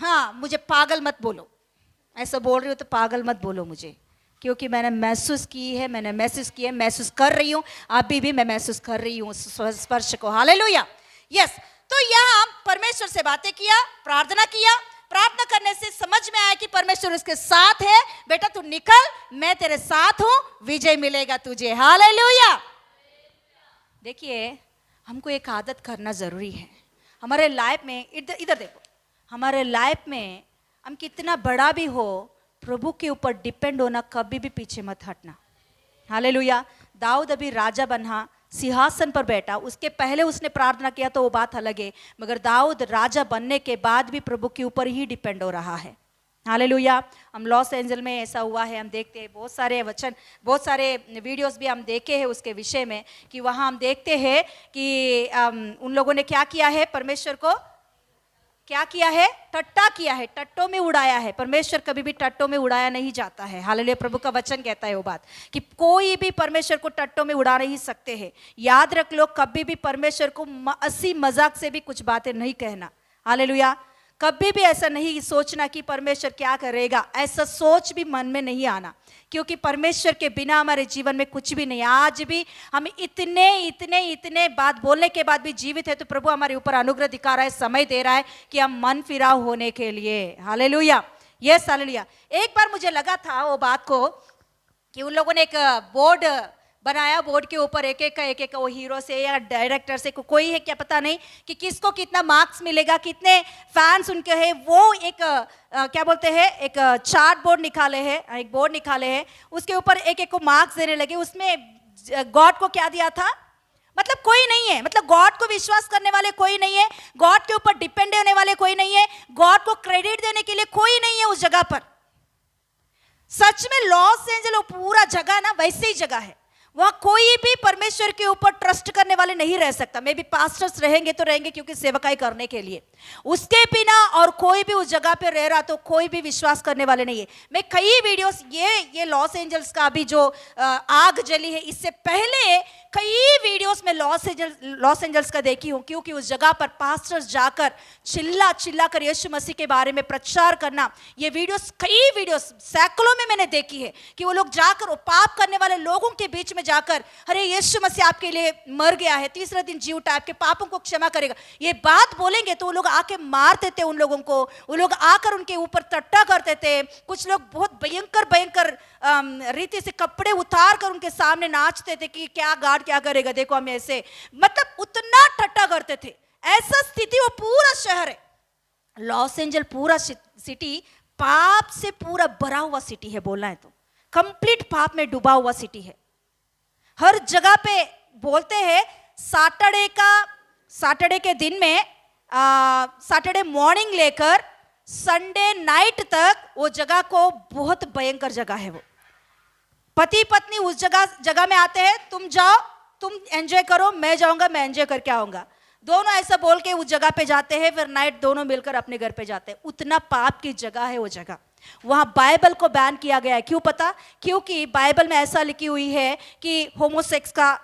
हाँ, मुझे पागल मत बोलो, ऐसा बोल रही हो तो पागल मत बोलो मुझे, क्योंकि मैंने महसूस की है, मैंने महसूस किया है, महसूस कर रही हूँ, अभी भी मैं महसूस कर रही हूँ स्पर्श को। हालेलुया। यस, तो यहाँ परमेश्वर से बातें किया, प्रार्थना किया, प्रार्थना करने से समझ में आया कि परमेश्वर उसके साथ है। बेटा तू निकल, मैं तेरे साथ हूँ, विजय मिलेगा तुझे। हालेलुया। देखिए, हमको एक आदत करना जरूरी है हमारे लाइफ में। इधर देखो, हमारे लाइफ में हम कितना बड़ा भी हो, प्रभु के ऊपर डिपेंड होना, कभी भी पीछे मत हटना। हालेलुया। दाऊद अभी राजा बना, सिंहासन पर बैठा, उसके पहले उसने प्रार्थना किया तो वो बात अलग है, मगर दाऊद राजा बनने के बाद भी प्रभु के ऊपर ही डिपेंड हो रहा है। हालेलुया। हम लॉस एंजल में ऐसा हुआ है, हम देखते हैं बहुत सारे वचन, बहुत सारे वीडियोस भी हम देखे हैं उसके विषय में, कि वहाँ हम देखते हैं कि उन लोगों ने क्या किया है, परमेश्वर को क्या किया है? टट्टा किया है, टट्टों में उड़ाया है। परमेश्वर कभी भी टट्टों में उड़ाया नहीं जाता है। हालेलुया, प्रभु का वचन कहता है वो बात कि कोई भी परमेश्वर को टट्टों में उड़ा नहीं सकते हैं। याद रख लो, कभी भी परमेश्वर को हंसी मजाक से भी कुछ बातें नहीं कहना। हालेलुया, कभी भी ऐसा नहीं सोचना कि परमेश्वर क्या करेगा, ऐसा सोच भी मन में नहीं आना, क्योंकि परमेश्वर के बिना हमारे जीवन में कुछ भी नहीं। आज भी हम इतने इतने इतने बात बोलने के बाद भी जीवित है, तो प्रभु हमारे ऊपर अनुग्रह दिखा रहा है, समय दे रहा है कि हम मन फिराव होने के लिए। Hallelujah, yes hallelujah. एक बार मुझे लगा था वो बात को कि उन लोगों ने एक बोर्ड बनाया, बोर्ड के ऊपर एक एक वो हीरो से या डायरेक्टर से कोई है क्या पता नहीं कि किसको कितना मार्क्स मिलेगा, कितने फैंस उनके हैं। वो एक क्या बोलते हैं, एक चार्ट बोर्ड निकाले हैं, एक बोर्ड निकाले हैं, उसके ऊपर एक एक को मार्क्स देने लगे। उसमें गॉड को क्या दिया था? मतलब कोई नहीं है, मतलब गॉड को विश्वास करने वाले कोई नहीं है, गॉड के ऊपर डिपेंड होने वाले कोई नहीं है, गॉड को क्रेडिट देने के लिए कोई नहीं है उस जगह पर। सच में लॉस एंजल्स पूरा जगह ना वैसे ही जगह है, वहां कोई भी परमेश्वर के ऊपर ट्रस्ट करने वाले नहीं रह सकता। मे भी पास्टर्स रहेंगे तो रहेंगे क्योंकि सेवकाई करने के लिए, उसके बिना और कोई भी उस जगह पे रह रहा तो कोई भी विश्वास करने वाले नहीं है। मैं कई वीडियोस ये लॉस एंजल्स का भी जो आग जली है, इससे पहले कई वीडियोस में लॉस एंजल्स का देखी हूं, क्योंकि उस जगह पर पास्टर्स जाकर चिल्ला कर यीशु मसीह के बारे में प्रचार करना, ये कई वीडियोस सैकड़ों में मैंने देखी है कि वो लोग जाकर वो पाप करने वाले लोगों के बीच में जाकर, अरे यीशु मसीह आपके लिए मर गया है, तीसरे दिन जी उठा, आपके पापों को क्षमा करेगा, ये बात बोलेंगे तो वो लोग आके मारते थे उन लोगों को, वो लोग आकर उनके ऊपर टट्टा करते थे। कुछ लोग बहुत भयंकर रीति से कपड़े उतार कर उनके सामने नाचते थे कि क्या गॉड क्या करेगा, देखो हम ऐसे, मतलब उतना टट्टा करते थे। ऐसा स्थिति वो पूरा शहर है लॉस एंजल्स, पूरा सिटी पाप से पूरा भरा हुआ सिटी है, बोलना है तो कंप्लीट पाप में डूबा हुआ सिटी है। हर जगह पे बोलते हैं सैटरडे के दिन में सैटरडे मॉर्निंग लेकर संडे नाइट तक वो जगह को बहुत भयंकर जगह है। वो पति पत्नी उस जगह में आते हैं, तुम जाओ तुम एंजॉय करो, मैं जाऊंगा मैं एंजॉय करके आऊंगा, दोनों ऐसा बोल के उस जगह पे जाते हैं, फिर नाइट दोनों मिलकर अपने घर पे जाते हैं। उतना पाप की जगह है वो जगह। वहां बाइबल को बैन किया गया है, क्यों पता? क्योंकि बाइबल में ऐसा लिखी हुई है कि होमोसेक्स का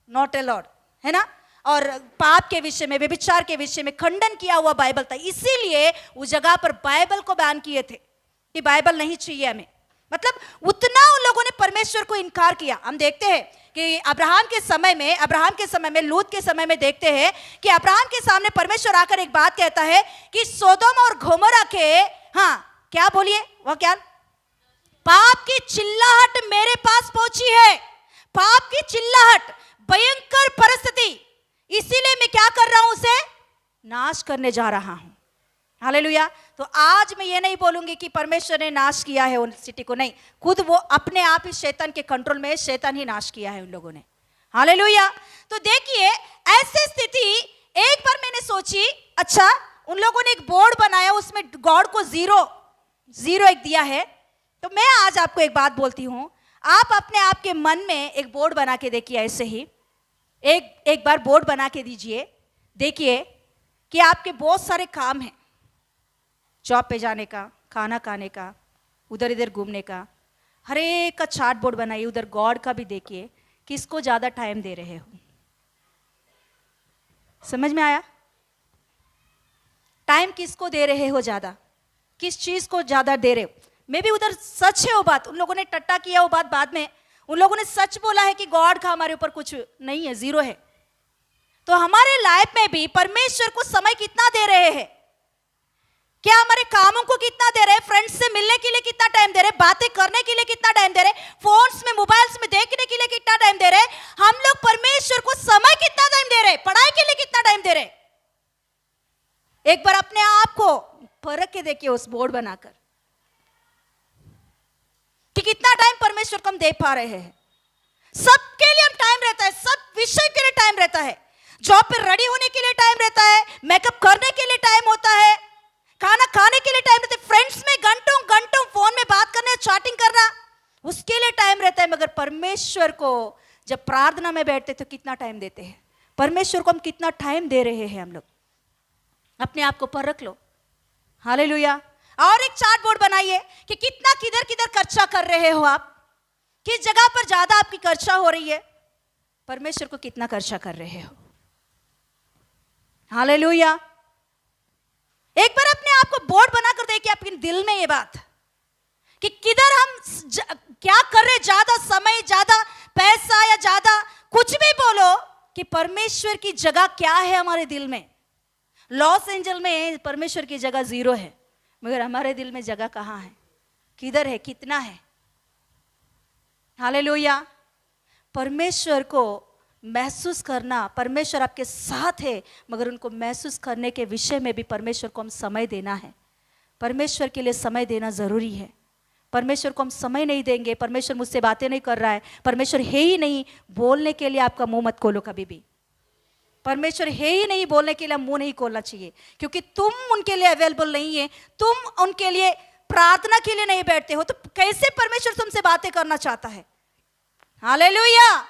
नॉट अलाउड है ना, और पाप के विषय में, व्यभिचार के विषय में खंडन किया हुआ बाइबल था, इसीलिए उस जगह पर बाइबल को बैन किए थे कि बाइबल नहीं चाहिए हमें। मतलब उतना उन लोगों ने परमेश्वर को इनकार किया। हम देखते हैं कि अब्राहम के समय में लूत के समय में देखते हैं कि अब्राहम के सामने परमेश्वर आकर एक बात कहता है कि सोदोम और गोमोरा के, हाँ क्या बोलिए, वह क्या, पाप की चिल्लाहट मेरे पास पहुंची है, पाप की चिल्लाहट, भयंकर परिस्थिति, इसीलिए मैं क्या कर रहा हूं, उसे नाश करने जा रहा हूं। हालेलुया। तो आज मैं ये नहीं बोलूंगी कि परमेश्वर ने नाश किया है उन सिटी को, नहीं, खुद वो अपने आप ही शैतान के कंट्रोल में, शैतान ही नाश किया है उन लोगों ने। हालेलुया। तो देखिए ऐसी स्थिति, एक बार मैंने सोची, अच्छा उन लोगों ने एक बोर्ड बनाया, उसमें गॉड को जीरो एक दिया है। तो मैं आज आपको एक बात बोलती हूं, आप अपने आप के मन में एक बोर्ड बना के देखिए, ऐसे ही एक बार बोर्ड बना के दीजिए, देखिए कि आपके बहुत सारे काम हैं, जॉब पे जाने का, खाना खाने का, उधर इधर घूमने का, हर एक का चार्ट बोर्ड बनाइए। उधर गॉड का भी देखिए, किसको ज्यादा टाइम दे रहे हो। समझ में आया? टाइम किसको दे रहे हो ज्यादा, किस चीज को ज्यादा दे रहे हो। मे भी उधर सच है वो बात, उन लोगों ने टट्टा किया वो बात बाद में, उन लोगों ने सच बोला है कि गॉड का हमारे ऊपर कुछ नहीं है, जीरो है। तो हमारे लाइफ में भी परमेश्वर को समय कितना दे रहे हैं, क्या हमारे कामों को कितना दे रहे हैं, फ्रेंड्स से मिलने के लिए कितना टाइम दे रहे हैं, बातें करने के लिए कितना टाइम दे रहे हैं, फोन्स में मोबाइल्स में देखने के लिए कितना टाइम दे रहे हैं, हम लोग परमेश्वर को समय कितना टाइम दे रहे हैं, पढ़ाई के लिए कितना टाइम दे रहे हैं। एक बार अपने आप को परख के देखिए उस बोर्ड बनाकर कि कितना टाइम परमेश्वर को हम दे पा रहे हैं। सबके लिए हम टाइम रहता है, सब विषय के लिए टाइम रहता है, जॉब पर रेडी होने के लिए टाइम रहता है, मेकअप करने के लिए टाइम होता है, खाना खाने के लिए टाइम रहता है, फ्रेंड्स में घंटों फोन में बात करना, चैटिंग करना, उसके लिए टाइम रहता है। मगर परमेश्वर को जब प्रार्थना में बैठते तो कितना टाइम देते हैं, परमेश्वर को हम कितना टाइम दे रहे हैं हम लोग। अपने आप को परख लो हालेलुया। और एक चार्ट बोर्ड बनाइए कि कितना किधर किधर खर्चा कर रहे हो आप, किस जगह पर ज्यादा आपकी खर्चा हो रही है, परमेश्वर को कितना खर्चा कर रहे हो। हालेलुया। एक बार अपने आप को बोर्ड बनाकर देखिए आपके दिल में ये बात कि किधर हम क्या कर रहे, ज्यादा समय, ज्यादा पैसा या ज्यादा कुछ भी बोलो, कि परमेश्वर की जगह क्या है हमारे दिल में। लॉस एंजल में परमेश्वर की जगह 0 है, मगर हमारे दिल में जगह कहाँ है, किधर है, कितना है। हालेलुया। परमेश्वर को महसूस करना, परमेश्वर आपके साथ है, मगर उनको महसूस करने के विषय में भी परमेश्वर को हम समय देना है। परमेश्वर के लिए समय देना जरूरी है। परमेश्वर को हम समय नहीं देंगे, परमेश्वर मुझसे बातें नहीं कर रहा है, परमेश्वर है ही नहीं, बोलने के लिए आपका मुंह मत खोलो कभी भी। परमेश्वर है ही नहीं, बोलने के लिए मुंह नहीं खोलना चाहिए, क्योंकि तुम उनके लिए अवेलेबल नहीं है, तुम उनके लिए प्रार्थना के लिए नहीं बैठते हो, तो कैसे परमेश्वर तुमसे बातें करना चाहता है। Hallelujah,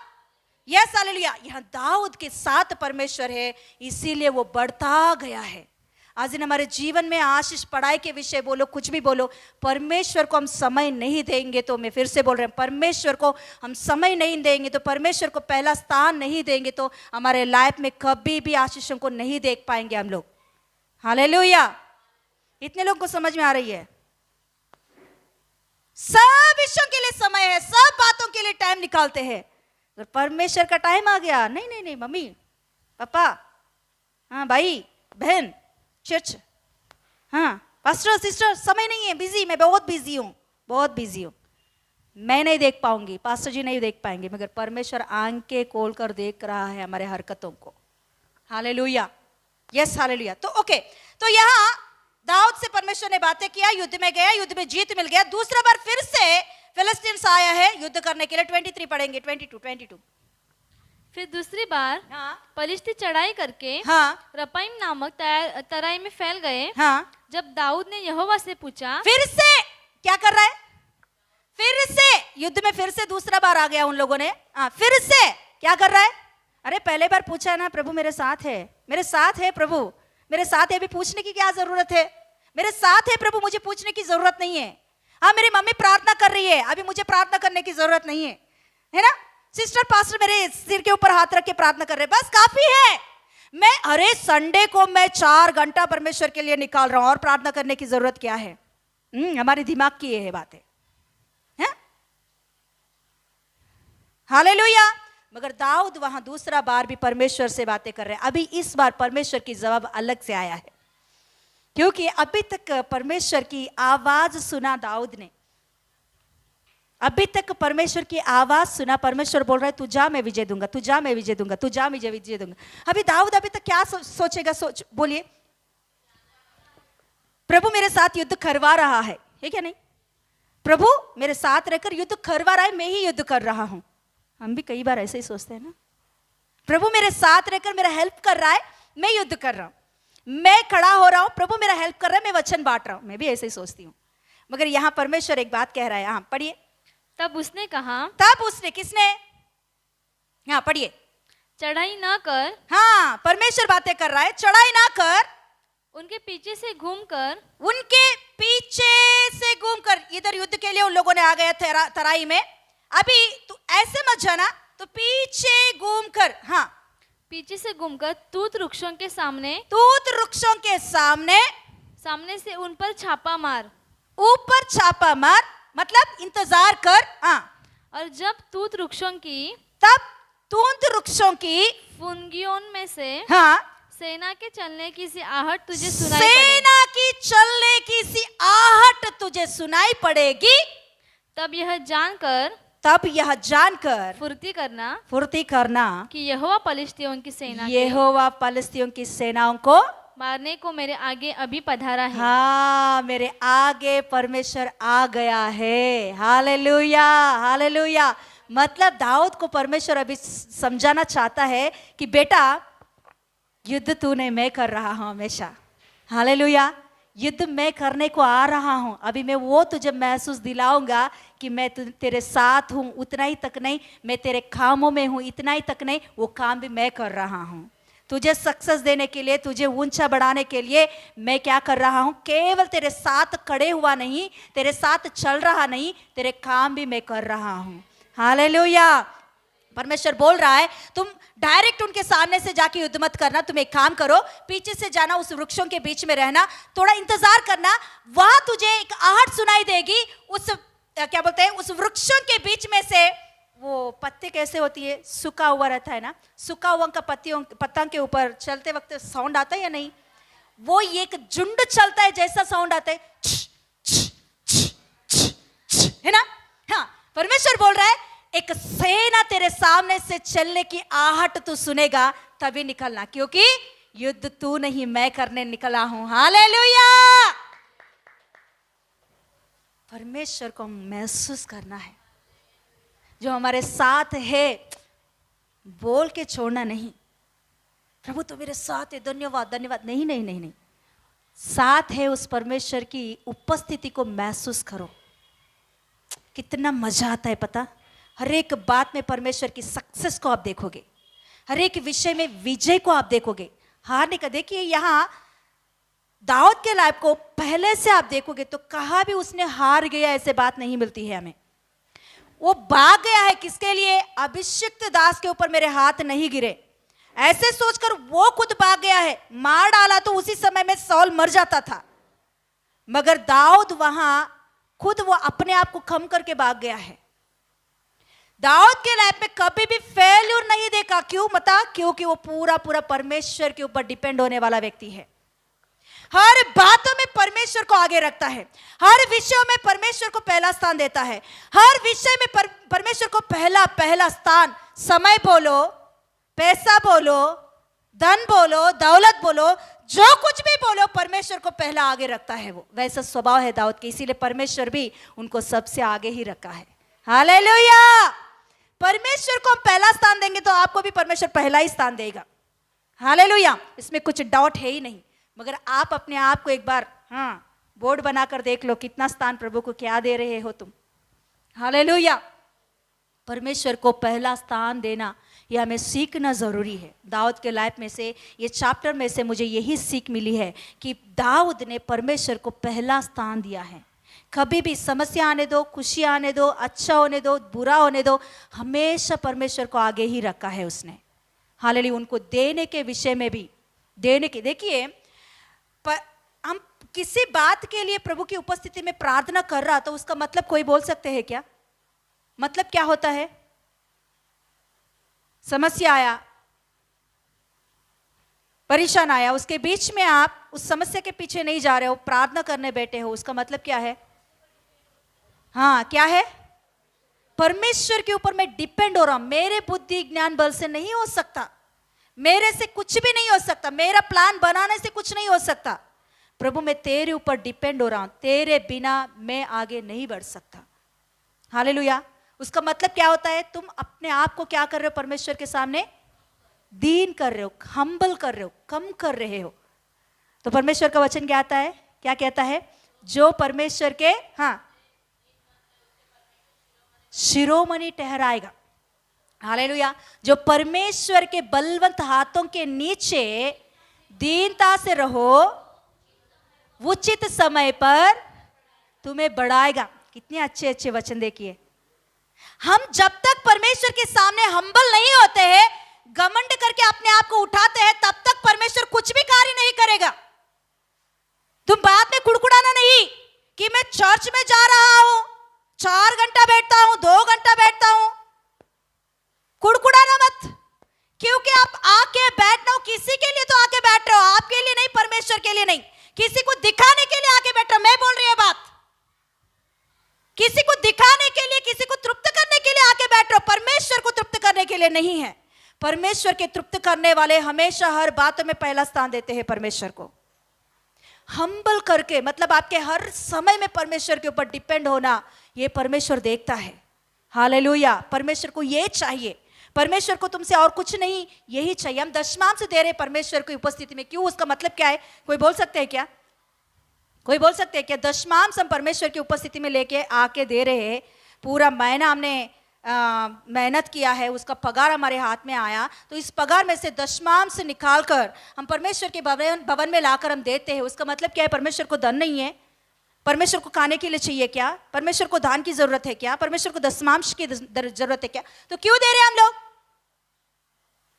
yes hallelujah. यहाँ दाऊद के साथ परमेश्वर है, इसीलिए वो बढ़ता गया है। आज दिन हमारे जीवन में आशीष, पढ़ाई के विषय बोलो, कुछ भी बोलो, परमेश्वर को हम समय नहीं देंगे तो, मैं फिर से बोल रहे हैं, परमेश्वर को हम समय नहीं देंगे तो, परमेश्वर को पहला स्थान नहीं देंगे तो हमारे लाइफ में कभी भी आशीषों को नहीं देख पाएंगे हम लोग। हालेलुया। इतने लोगों को समझ में आ रही है। सब विषयों के लिए समय है, सब बातों के लिए टाइम निकालते हैं, अगर परमेश्वर का टाइम आ गया, नहीं नहीं नहीं, मम्मी पापा, हाँ भाई बहन, चर्च, हाँ पास्टर सिस्टर, समय नहीं है, बिजी, मैं बहुत बिजी हूँ, बहुत बिजी हूँ, मैं नहीं देख पाऊंगी, पास्टर जी नहीं देख पाएंगे, मगर परमेश्वर आंखें खोल कर देख रहा है हमारे हरकतों को। Hallelujah, yes hallelujah. तो ओके, तो यहाँ दाऊद से परमेश्वर ने बातें किया, युद्ध में गया, युद्ध में जीत मिल गया। दूसरा बार फिर से फिलिस्तीन आया है युद्ध करने के लिए। 23 पढ़ेंगे, 22। फिर दूसरी बार हाँ पलिश्ती चढ़ाई करके हाँ रपाइम नामक तराई में फैल गए। हाँ। जब दाऊद ने यहोवा से पूछा, फिर से क्या कर रहा है, फिर से युद्ध में फिर से दूसरा बार आ गया उन लोगों ने। हाँ, फिर से क्या कर रहा है, अरे पहले बार पूछा है ना, प्रभु मेरे साथ है, मेरे साथ है प्रभु, मेरे साथ है, अभी पूछने की क्या जरूरत है, मेरे साथ है प्रभु, मुझे पूछने की जरूरत नहीं है। हाँ, मेरी मम्मी प्रार्थना कर रही है, अभी मुझे प्रार्थना करने की जरूरत नहीं है ना। सिस्टर पास्टर मेरे सिर के ऊपर हाथ रख के प्रार्थना कर रहे, बस काफी है। मैं अरे संडे को मैं 4 घंटा परमेश्वर के लिए निकाल रहा हूं, और प्रार्थना करने की जरूरत क्या है। हमारे दिमाग की ये है बातें, हैं? हालेलुया। मगर दाऊद वहां दूसरा बार भी परमेश्वर से बातें कर रहे हैं। अभी इस बार परमेश्वर की जवाब अलग से आया है, क्योंकि अभी तक परमेश्वर की आवाज सुना दाऊद ने, अभी तक परमेश्वर की आवाज सुना। परमेश्वर बोल रहा है तू जा मैं विजय दूंगा, तू जा मैं विजय दूंगा, तू जा मैं विजय दूंगा। अभी दाऊद अभी तक क्या सोचेगा, बोलिए। प्रभु मेरे साथ युद्ध करवा रहा है क्या नहीं, प्रभु मेरे साथ रहकर युद्ध करवा रहा है, मैं ही युद्ध कर रहा हूं। हम भी कई बार ऐसे ही सोचते हैं ना, प्रभु मेरे साथ रहकर मेरा हेल्प कर रहा है, मैं युद्ध कर रहा हूं, मैं खड़ा हो रहा हूं, प्रभु मेरा हेल्प कर रहा है, मैं वचन बांट रहा हूं। मैं भी ऐसे ही सोचती हूं, मगर यहां परमेश्वर एक बात कह रहा है। हाँ पढ़िए। तब उसने कहा, तब उसने, किसने, हाँ पढ़िए, चढ़ाई ना कर। हाँ, परमेश्वर बातें कर रहा है, चढ़ाई ना कर, उनके पीछे से घूमकर, उनके पीछे से घूमकर। इधर युद्ध के लिए उन लोगों ने आ गया तराई में, अभी तू ऐसे मत जाना, तो पीछे घूमकर, हाँ पीछे से घूमकर तूत वृक्षों के सामने, तूत वृक्षों के सामने, सामने से उन पर छापा मार, ऊपर छापा मार, मतलब इंतजार कर। हाँ, और जब तूत वृक्षों की, तब तूत वृक्षों की फुनगियों में से, हाँ, सेना के चलने की सी आहट तुझे सुनाई पड़ेगी, सेना की चलने की सी आहट तुझे सुनाई पड़ेगी, तब यह जानकर फुर्ती करना कि यहोवा पलिश्तियों की सेना यहोवा पलिश्तियों की सेनाओं को मारने को मेरे आगे अभी पधारा है। हाँ, मेरे आगे परमेश्वर आ गया है। Hallelujah, hallelujah. मतलब दाऊद को परमेश्वर अभी समझाना चाहता है कि बेटा युद्ध तूने, मैं कर रहा हूं हमेशा। हालेलुया, युद्ध मैं करने को आ रहा हूं, अभी मैं वो तुझे महसूस दिलाऊंगा कि मैं तेरे साथ हूं। उतना ही तक नहीं, मैं तेरे कामों में हूं, इतना ही तक नहीं, वो काम भी मैं कर रहा हूं। तुझे सक्सेस देने के लिए, तुझे ऊंचा बढ़ाने के लिए मैं क्या कर रहा हूं, केवल तेरे साथ खड़े हुआ नहीं, तेरे साथ चल रहा नहीं, तेरे काम भी मैं कर रहा हूं। हालेलुया। परमेश्वर बोल रहा है तुम डायरेक्ट उनके सामने से जाके युद्ध मत करना, तुम एक काम करो, पीछे से जाना, उस वृक्षों के बीच में रहना, थोड़ा इंतजार करना, वहां तुझे एक आहट सुनाई देगी। उस क्या बोलते हैं, उस वृक्षों के बीच में से वो पत्ते कैसे होती है, सूखा हुआ रहता है ना, सूखा हुआ का पत्ता के ऊपर चलते वक्त साउंड आता है या नहीं, वो एक झुंड चलता है जैसा साउंड आता है, है ना। हाँ, परमेश्वर बोल रहा है एक सेना तेरे सामने से चलने की आहट तू सुनेगा, तभी निकलना, क्योंकि युद्ध तू नहीं मैं करने निकला हूं। हालेलुया। परमेश्वर को महसूस करना है, जो हमारे साथ है, बोल के छोड़ना नहीं, प्रभु तो मेरे साथ है, धन्यवाद धन्यवाद, नहीं नहीं नहीं नहीं, साथ है उस परमेश्वर की उपस्थिति को महसूस करो। कितना मजा आता है पता, हर एक बात में परमेश्वर की सक्सेस को आप देखोगे, हर एक विषय में विजय को आप देखोगे, हारने का। देखिए यहां दाऊद के लाइफ को पहले से आप देखोगे तो कहा भी उसने हार गया ऐसे बात नहीं मिलती है हमें। वो भाग गया है किसके लिए, अभिषिक्त दास के ऊपर मेरे हाथ नहीं गिरे, ऐसे सोचकर वो खुद भाग गया है। मार डाला तो उसी समय में सौल मर जाता था, मगर दाऊद वहां खुद वो अपने आप को खम करके भाग गया है। दाऊद के लाइफ में कभी भी फेल्यूर नहीं देखा, क्यों बता, क्योंकि वो पूरा पूरा परमेश्वर के ऊपर डिपेंड होने वाला व्यक्ति है। हर बातों में परमेश्वर को आगे रखता है, हर विषयों में परमेश्वर को पहला स्थान देता है, हर विषय में परमेश्वर को पहला स्थान। समय बोलो, पैसा बोलो, धन बोलो, दौलत बोलो, जो कुछ भी बोलो, परमेश्वर को पहला आगे रखता है। वो वैसा स्वभाव है दाऊद के, इसीलिए परमेश्वर भी उनको सबसे आगे ही रखा है। हालेलुया। परमेश्वर को हम पहला स्थान देंगे तो आपको भी परमेश्वर पहला ही स्थान देगा। हालेलुया, इसमें कुछ डाउट है ही नहीं। मगर आप अपने आप को एक बार बोर्ड बनाकर देख लो, कितना स्थान प्रभु को क्या दे रहे हो तुम। हालेलुया। परमेश्वर को पहला स्थान देना यह हमें सीखना जरूरी है। दाऊद के लाइफ में से, ये चैप्टर में से मुझे यही सीख मिली है कि दाऊद ने परमेश्वर को पहला स्थान दिया है। कभी भी समस्या आने दो, खुशी आने दो, अच्छा होने दो, बुरा होने दो, हमेशा परमेश्वर को आगे ही रखा है उसने। हालेलुया। उनको देने के विषय में भी, देने के, देखिए हम किसी बात के लिए प्रभु की उपस्थिति में प्रार्थना कर रहा तो उसका मतलब कोई बोल सकते हैं क्या, मतलब क्या होता है, समस्या आया, परेशान आया, उसके बीच में आप उस समस्या के पीछे नहीं जा रहे हो, प्रार्थना करने बैठे हो, उसका मतलब क्या है, हाँ क्या है, परमेश्वर के ऊपर मैं डिपेंड हो रहा हूं। मेरे बुद्धि ज्ञान बल से नहीं हो सकता, मेरे से कुछ भी नहीं हो सकता, मेरा प्लान बनाने से कुछ नहीं हो सकता। प्रभु मैं तेरे ऊपर डिपेंड हो रहा हूं, तेरे बिना मैं आगे नहीं बढ़ सकता। हालेलुया। उसका मतलब क्या होता है, तुम अपने आप को क्या कर रहे हो, परमेश्वर के सामने दीन कर रहे हो, हम्बल कर रहे हो, कम कर रहे हो। तो परमेश्वर का वचन क्या आता है, क्या कहता है, जो परमेश्वर के शिरोमणि ठहराएगा। हालेलुया। जो परमेश्वर के बलवंत हाथों के नीचे दीनता से रहो, उचित समय पर तुम्हें बढ़ाएगा। कितने अच्छे अच्छे वचन देखिए। हम जब तक परमेश्वर के सामने हम्बल नहीं होते हैं, घमंड करके अपने आप को उठाते हैं, तब तक परमेश्वर कुछ भी कार्य नहीं करेगा। तुम बाद में कुड़कुड़ाना नहीं कि मैं चर्च में जा रहा हूं, 4 घंटा बैठता हूं, 2 घंटा बैठता हूं, कुड़कुड़ाना मत। क्योंकि आप आके बैठना हो, किसी के लिए तो आके बैठ रहे हो, आपके लिए नहीं, परमेश्वर के लिए नहीं, किसी को दिखाने के लिए आके बैठ रहे हो। मैं बोल रही हूं बात, किसी को दिखाने के लिए, किसी को तृप्त करने के लिए आके बैठ रहे हो, परमेश्वर को तृप्त करने के लिए नहीं है। परमेश्वर के तृप्त करने वाले हमेशा हर बातों में पहला स्थान देते हैं परमेश्वर को। हम्बल करके, मतलब आपके हर समय में परमेश्वर के ऊपर डिपेंड होना, ये परमेश्वर देखता है। हालेलुया। परमेश्वर को ये चाहिए, परमेश्वर को तुमसे और कुछ नहीं, यही चाहिए। हम दशमांश दे रहे परमेश्वर की उपस्थिति में, क्यों, उसका मतलब क्या है, कोई बोल सकते हैं क्या, कोई बोल सकते हैं क्या, दशमांश हम परमेश्वर की उपस्थिति में लेके आके दे रहे हैं। पूरा महीना हमने मेहनत किया है, उसका पगार हमारे हाथ में आया, तो इस पगार में से दशमांश निकाल कर हम परमेश्वर के भवन में लाकर हम देते हैं। उसका मतलब क्या है? परमेश्वर को धन नहीं है, परमेश्वर को खाने के लिए चाहिए क्या? परमेश्वर को दान की जरूरत है क्या? परमेश्वर को दशमांश की जरूरत है क्या? तो क्यों दे रहे हैं हम लोग?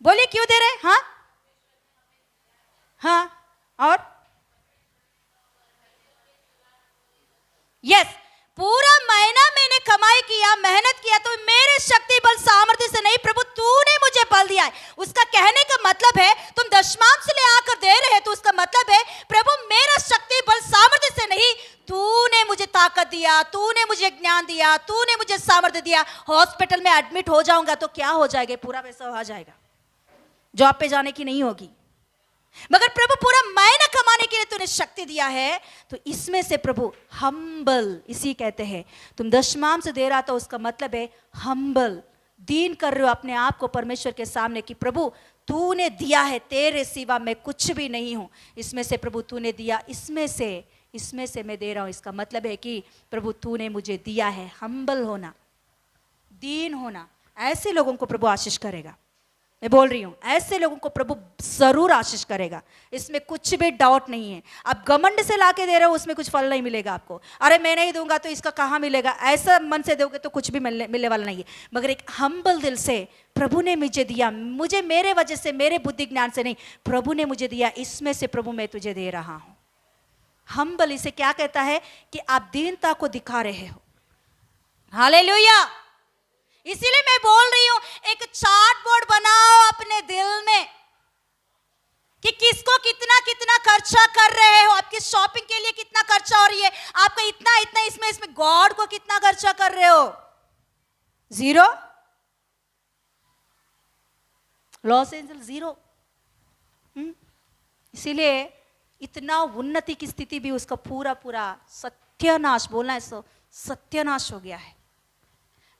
बोलिए क्यों दे रहे हैं? हाँ हाँ, और यस, पूरा महीना मैंने कमाई किया, मेहनत किया, तो मेरे शक्ति बल सामर्थ्य से नहीं, प्रभु तूने मुझे बल दिया है। उसका कहने का मतलब है तुम दशमांश ले आकर दे रहे हैं, तो उसका मतलब है प्रभु मेरा शक्ति बल सामर्थ्य से नहीं, तूने मुझे ताकत दिया, तूने मुझे ज्ञान दिया, तूने मुझे सामर्थ्य दिया। हॉस्पिटल में एडमिट हो जाऊंगा तो क्या हो जाएगा? पूरा पैसा हो जाएगा, जॉब पे जाने की नहीं होगी। मगर प्रभु पूरा महीना कमाने के लिए तूने शक्ति दिया है, तो इसमें से प्रभु हम्बल, इसी कहते हैं तुम दशमांश दे रहा, तो उसका मतलब है हम्बल, दीन कर रहे हो अपने आप को परमेश्वर के सामने कि प्रभु तूने दिया है, तेरे सिवा मैं कुछ भी नहीं हूं, इसमें से प्रभु तूने दिया, इसमें से मैं दे रहा हूं। इसका मतलब है कि प्रभु तूने मुझे दिया है। हम्बल होना, दीन होना, ऐसे लोगों को प्रभु आशीष करेगा। मैं बोल रही हूं, ऐसे लोगों को प्रभु जरूर आशीष करेगा, इसमें कुछ भी डाउट नहीं है। आप घमंड से लाके दे रहे हो, उसमें कुछ फल नहीं मिलेगा आपको। अरे मैं नहीं दूंगा तो इसका कहाँ मिलेगा, ऐसा मन से दोगे तो कुछ भी मिलने वाला नहीं है। मगर एक हम्बल दिल से प्रभु ने मुझे दिया, मुझे मेरे वजह से, मेरे बुद्धि ज्ञान से नहीं, प्रभु ने मुझे दिया, इसमें से प्रभु मैं तुझे दे रहा हूं। हम्बल इसे क्या कहता है? कि आप दीनता को दिखा रहे हो। हालेलुया। इसीलिए मैं बोल रही हूं, एक चार्ट बोर्ड बनाओ अपने दिल में कि किसको कितना कितना खर्चा कर रहे हो, आपकी शॉपिंग के लिए कितना खर्चा हो रही है, आपका इतना इतना, इसमें गॉड को कितना खर्चा कर रहे हो? जीरो। Los Angeles zero. इसीलिए इतना उन्नति की स्थिति भी उसका पूरा पूरा सत्यानाश, बोलना है सो, सत्यानाश हो गया है।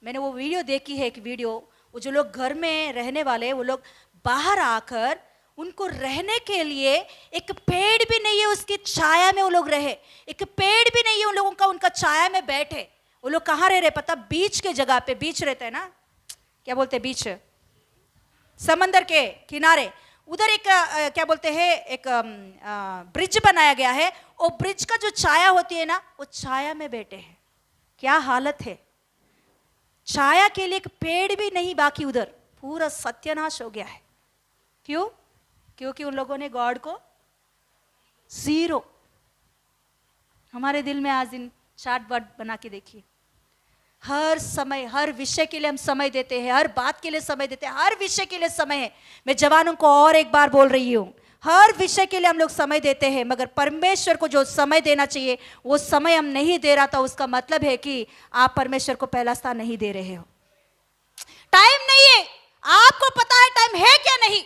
मैंने वो वीडियो देखी है, एक वीडियो, वो जो लोग घर में रहने वाले, वो लोग बाहर आकर उनको रहने के लिए एक पेड़ भी नहीं है, उसकी छाया में वो लोग रहे, एक पेड़ भी नहीं है उन लोगों का, उनका छाया में बैठे। वो लोग कहाँ रह रहे पता? बीच के जगह पे, बीच रहता है ना, क्या बोलते हैं बीच, समंदर के किनारे, उधर एक क्या बोलते हैं, एक ब्रिज बनाया गया है, वो ब्रिज का जो छाया होती है ना, वो छाया में बैठे हैं। क्या हालत है, छाया के लिए एक पेड़ भी नहीं बाकी, उधर पूरा सत्यानाश हो गया है। क्यों? क्योंकि उन लोगों ने गॉड को जीरो। हमारे दिल में आज दिन चार्ट बोर्ड बना के देखिए, हर समय, हर विषय के लिए हम समय देते हैं, हर बात के लिए समय देते हैं, हर विषय के लिए समय है। मैं जवानों को और एक बार बोल रही हूं, हर विषय के लिए हम लोग समय देते हैं, मगर परमेश्वर को जो समय देना चाहिए वो समय हम नहीं दे रहा था। उसका मतलब है कि आप परमेश्वर को पहला स्थान नहीं दे रहे हो। टाइम नहीं है, आपको पता है टाइम है क्या नहीं।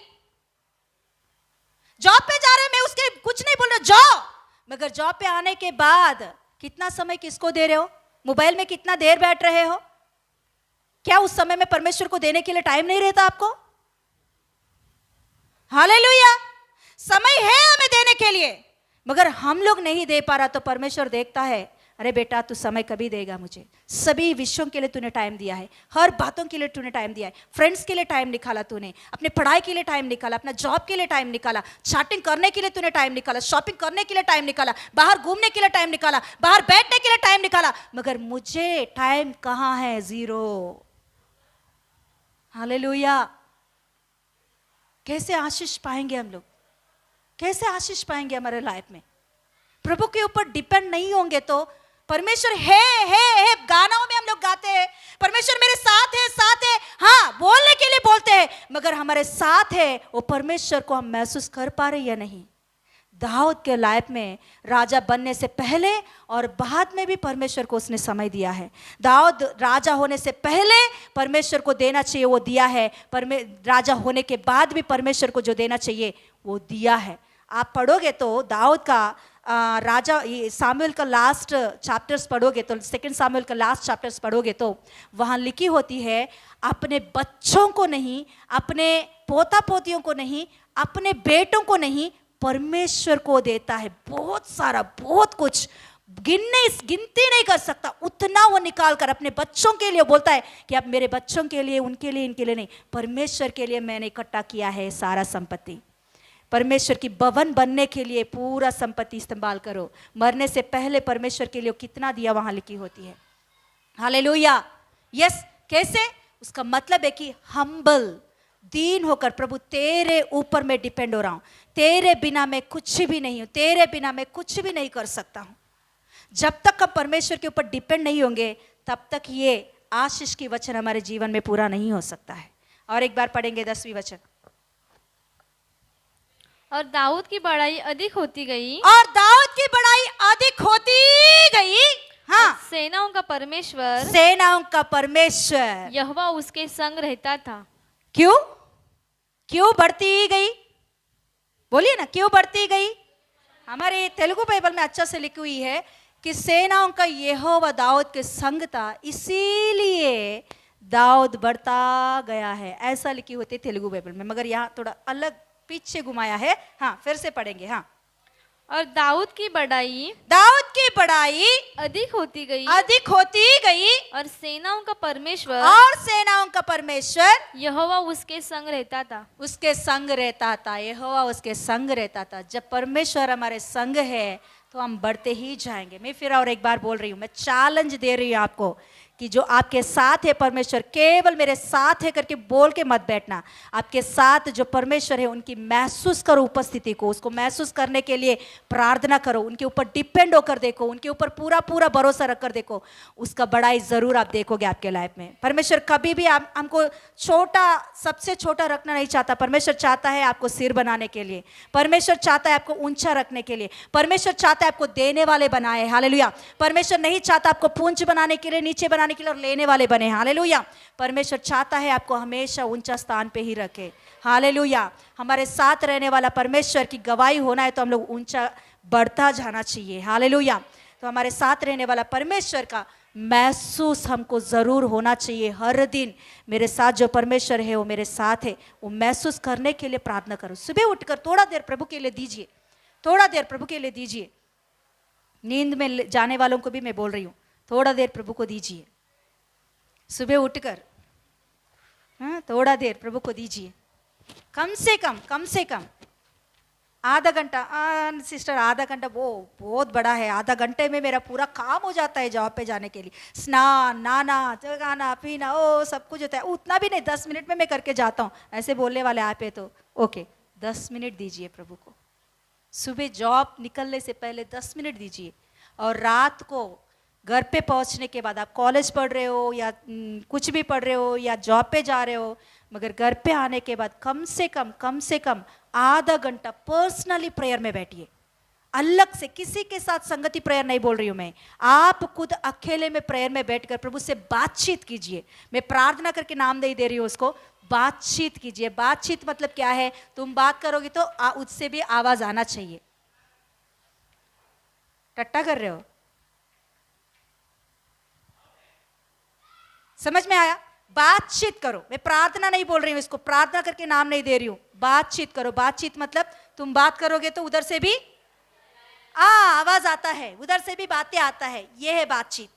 जॉब पे जा रहे हैं, मैं उसके कुछ नहीं बोल रहा, जाओ, मगर जॉब पे आने के बाद कितना समय किसको दे रहे हो? मोबाइल में कितना देर बैठ रहे हो? क्या उस समय में परमेश्वर को देने के लिए टाइम नहीं रहता आपको? हालेलुया। समय है हमें देने के लिए, मगर हम लोग नहीं दे पा रहा, तो परमेश्वर देखता है, अरे बेटा तू समय कभी देगा मुझे। सभी विषयों के लिए तूने टाइम दिया है, हर बातों के लिए तूने टाइम दिया है, फ्रेंड्स के लिए टाइम निकाला तूने, अपने पढ़ाई के लिए टाइम निकाला, अपना जॉब के लिए टाइम निकाला, चैटिंग करने के लिए तूने टाइम निकाला, शॉपिंग करने के लिए टाइम निकाला, बाहर घूमने के लिए टाइम निकाला, बाहर बैठने के लिए टाइम निकाला, मगर मुझे टाइम कहाँ है? जीरो। हालेलुया। कैसे आशीष पाएंगे हम लोग? कैसे आशीष पाएंगे हमारे लाइफ में? प्रभु के ऊपर डिपेंड नहीं होंगे तो परमेश्वर है गानों में हम लोग गाते हैं, परमेश्वर मेरे साथ है, हाँ बोलने के लिए बोलते हैं, मगर हमारे साथ है वो परमेश्वर को हम महसूस कर पा रहे या नहीं? दाऊद के लाइफ में राजा बनने से पहले और बाद में भी परमेश्वर को उसने समय दिया है। दाऊद राजा होने से पहले परमेश्वर को देना चाहिए वो दिया है, राजा होने के बाद भी परमेश्वर को जो देना चाहिए वो दिया है। आप पढ़ोगे तो दाऊद का राजा सामुएल का लास्ट चैप्टर्स पढ़ोगे तो, सेकंड सामुएल का लास्ट चैप्टर्स पढ़ोगे तो वहाँ लिखी होती है, अपने बच्चों को नहीं, अपने पोता पोतियों को नहीं, अपने बेटों को नहीं, परमेश्वर को देता है बहुत सारा, बहुत कुछ, गिनती नहीं कर सकता, उतना वो निकाल कर अपने बच्चों के लिए बोलता है कि अब मेरे बच्चों के लिए, उनके लिए, इनके लिए नहीं, परमेश्वर के लिए मैंने इकट्ठा किया है सारा संपत्ति। परमेश्वर की भवन बनने के लिए पूरा संपत्ति इस्तेमाल करो। मरने से पहले परमेश्वर के लिए कितना दिया वहां लिखी होती है। हालेलुया। यस, कैसे? उसका मतलब है कि हम्बल, दीन होकर, प्रभु तेरे ऊपर मैं डिपेंड हो रहा हूं, तेरे बिना मैं कुछ भी नहीं हूं, तेरे बिना मैं कुछ भी नहीं कर सकता हूं। जब तक हम परमेश्वर के ऊपर डिपेंड नहीं होंगे तब तक ये आशीष की वचन हमारे जीवन में पूरा नहीं हो सकता है। और एक बार पढ़ेंगे 10वीं वचन। और दाऊद की बड़ाई अधिक होती गई, और दाऊद की बड़ाई अधिक होती गई। हाँ, सेनाओं का परमेश्वर, सेनाओं का परमेश्वर यहोवा उसके संग रहता था। क्यों? क्यों बढ़ती गई? बोलिए ना, क्यों बढ़ती गई? हमारे तेलुगु बाइबल में अच्छा से लिखी हुई है कि सेनाओं का यहोवा दाऊद के संग था, इसीलिए दाऊद बढ़ता गया है, ऐसा लिखी होती है तेलुगु बाइबल में। मगर यहाँ थोड़ा अलग पीछे घुमाया है। हाँ, फिर से पढ़ेंगे। हाँ, और दाऊद की बड़ाई अधिक होती गई, और सेनाओं का परमेश्वर, और सेनाओं का परमेश्वर यहोवा उसके संग रहता था। उसके संग रहता था। यहोवा उसके संग रहता था। जब परमेश्वर हमारे संग है तो हम बढ़ते ही जाएंगे। मैं फिर और एक बार बोल रही हूँ, मैं चैलेंज दे रही हूँ आपको कि जो आपके साथ है परमेश्वर, केवल मेरे साथ है करके बोल के मत बैठना। आपके साथ जो परमेश्वर है उनकी महसूस करो उपस्थिति को, उसको महसूस करने के लिए प्रार्थना करो, उनके ऊपर डिपेंड होकर देखो, उनके ऊपर पूरा पूरा भरोसा रखकर देखो, उसका बड़ाई जरूर आप देखोगे आपके लाइफ में। परमेश्वर कभी भी हमको छोटा, सबसे छोटा रखना नहीं चाहता। परमेश्वर चाहता है आपको सिर बनाने के लिए, परमेश्वर चाहता है आपको ऊंचा रखने के लिए, परमेश्वर चाहता है आपको देने वाले बनाए। हालेलुया। परमेश्वर नहीं चाहता आपको पूंछ बनाने के लिए, नीचे बनाने के लिए और लेने वाले बने। हालेलुया। परमेश्वर चाहता है आपको हमेशा ऊंचा स्थान पे ही रखे। हालेलुया। हमारे साथ रहने वाला परमेश्वर की गवाही होना है तो हम लोग ऊंचा बढ़ता जाना चाहिए। हालेलुया। तो हमारे साथ रहने वाला परमेश्वर का महसूस हमको जरूर होना चाहिए। हर दिन मेरे साथ जो परमेश्वर है वो मेरे साथ है, वो महसूस करने के लिए प्रार्थना करो। सुबह उठकर थोड़ा देर प्रभु के लिए दीजिए, थोड़ा देर प्रभु के लिए दीजिए। नींद में जाने वालों को भी मैं बोल रही हूँ, थोड़ा देर प्रभु को दीजिए। सुबह उठकर थोड़ा देर प्रभु को दीजिए। कम से कम आधा घंटा। सिस्टर, आधा घंटा वो बहुत बड़ा है। आधा घंटे में मेरा पूरा काम हो जाता है जॉब पे जाने के लिए। स्नान, नहाना, जगाना, पीना, ओ सब कुछ होता है। उतना भी नहीं, 10 मिनट में मैं करके जाता हूँ। ऐसे बोलने वाले आप है तो ओके, 10 मिनट दीजिए प्रभु को। सुबह जॉब निकलने से पहले 10 मिनट दीजिए। और रात को घर पे पहुंचने के बाद, आप कॉलेज पढ़ रहे हो या कुछ भी पढ़ रहे हो या जॉब पे जा रहे हो, मगर घर पे आने के बाद कम से कम आधा घंटा पर्सनली प्रेयर में बैठिए। अलग से किसी के साथ संगति प्रेयर नहीं बोल रही हूं मैं, आप खुद अकेले में प्रेयर में बैठकर प्रभु से बातचीत कीजिए। मैं प्रार्थना करके नाम नहीं दे रही हूं उसको, बातचीत कीजिए। बातचीत मतलब क्या है? तुम बात करोगे तो उससे भी आवाज आना चाहिए। टट्टा कर रहे हो? समझ में आया? बातचीत करो। मैं प्रार्थना नहीं बोल रही हूं, इसको प्रार्थना करके नाम नहीं दे रही हूं। बातचीत करो। बातचीत मतलब तुम बात करोगे तो उधर से भी आवाज आता है, उधर से भी बातें आता है। यह है बातचीत।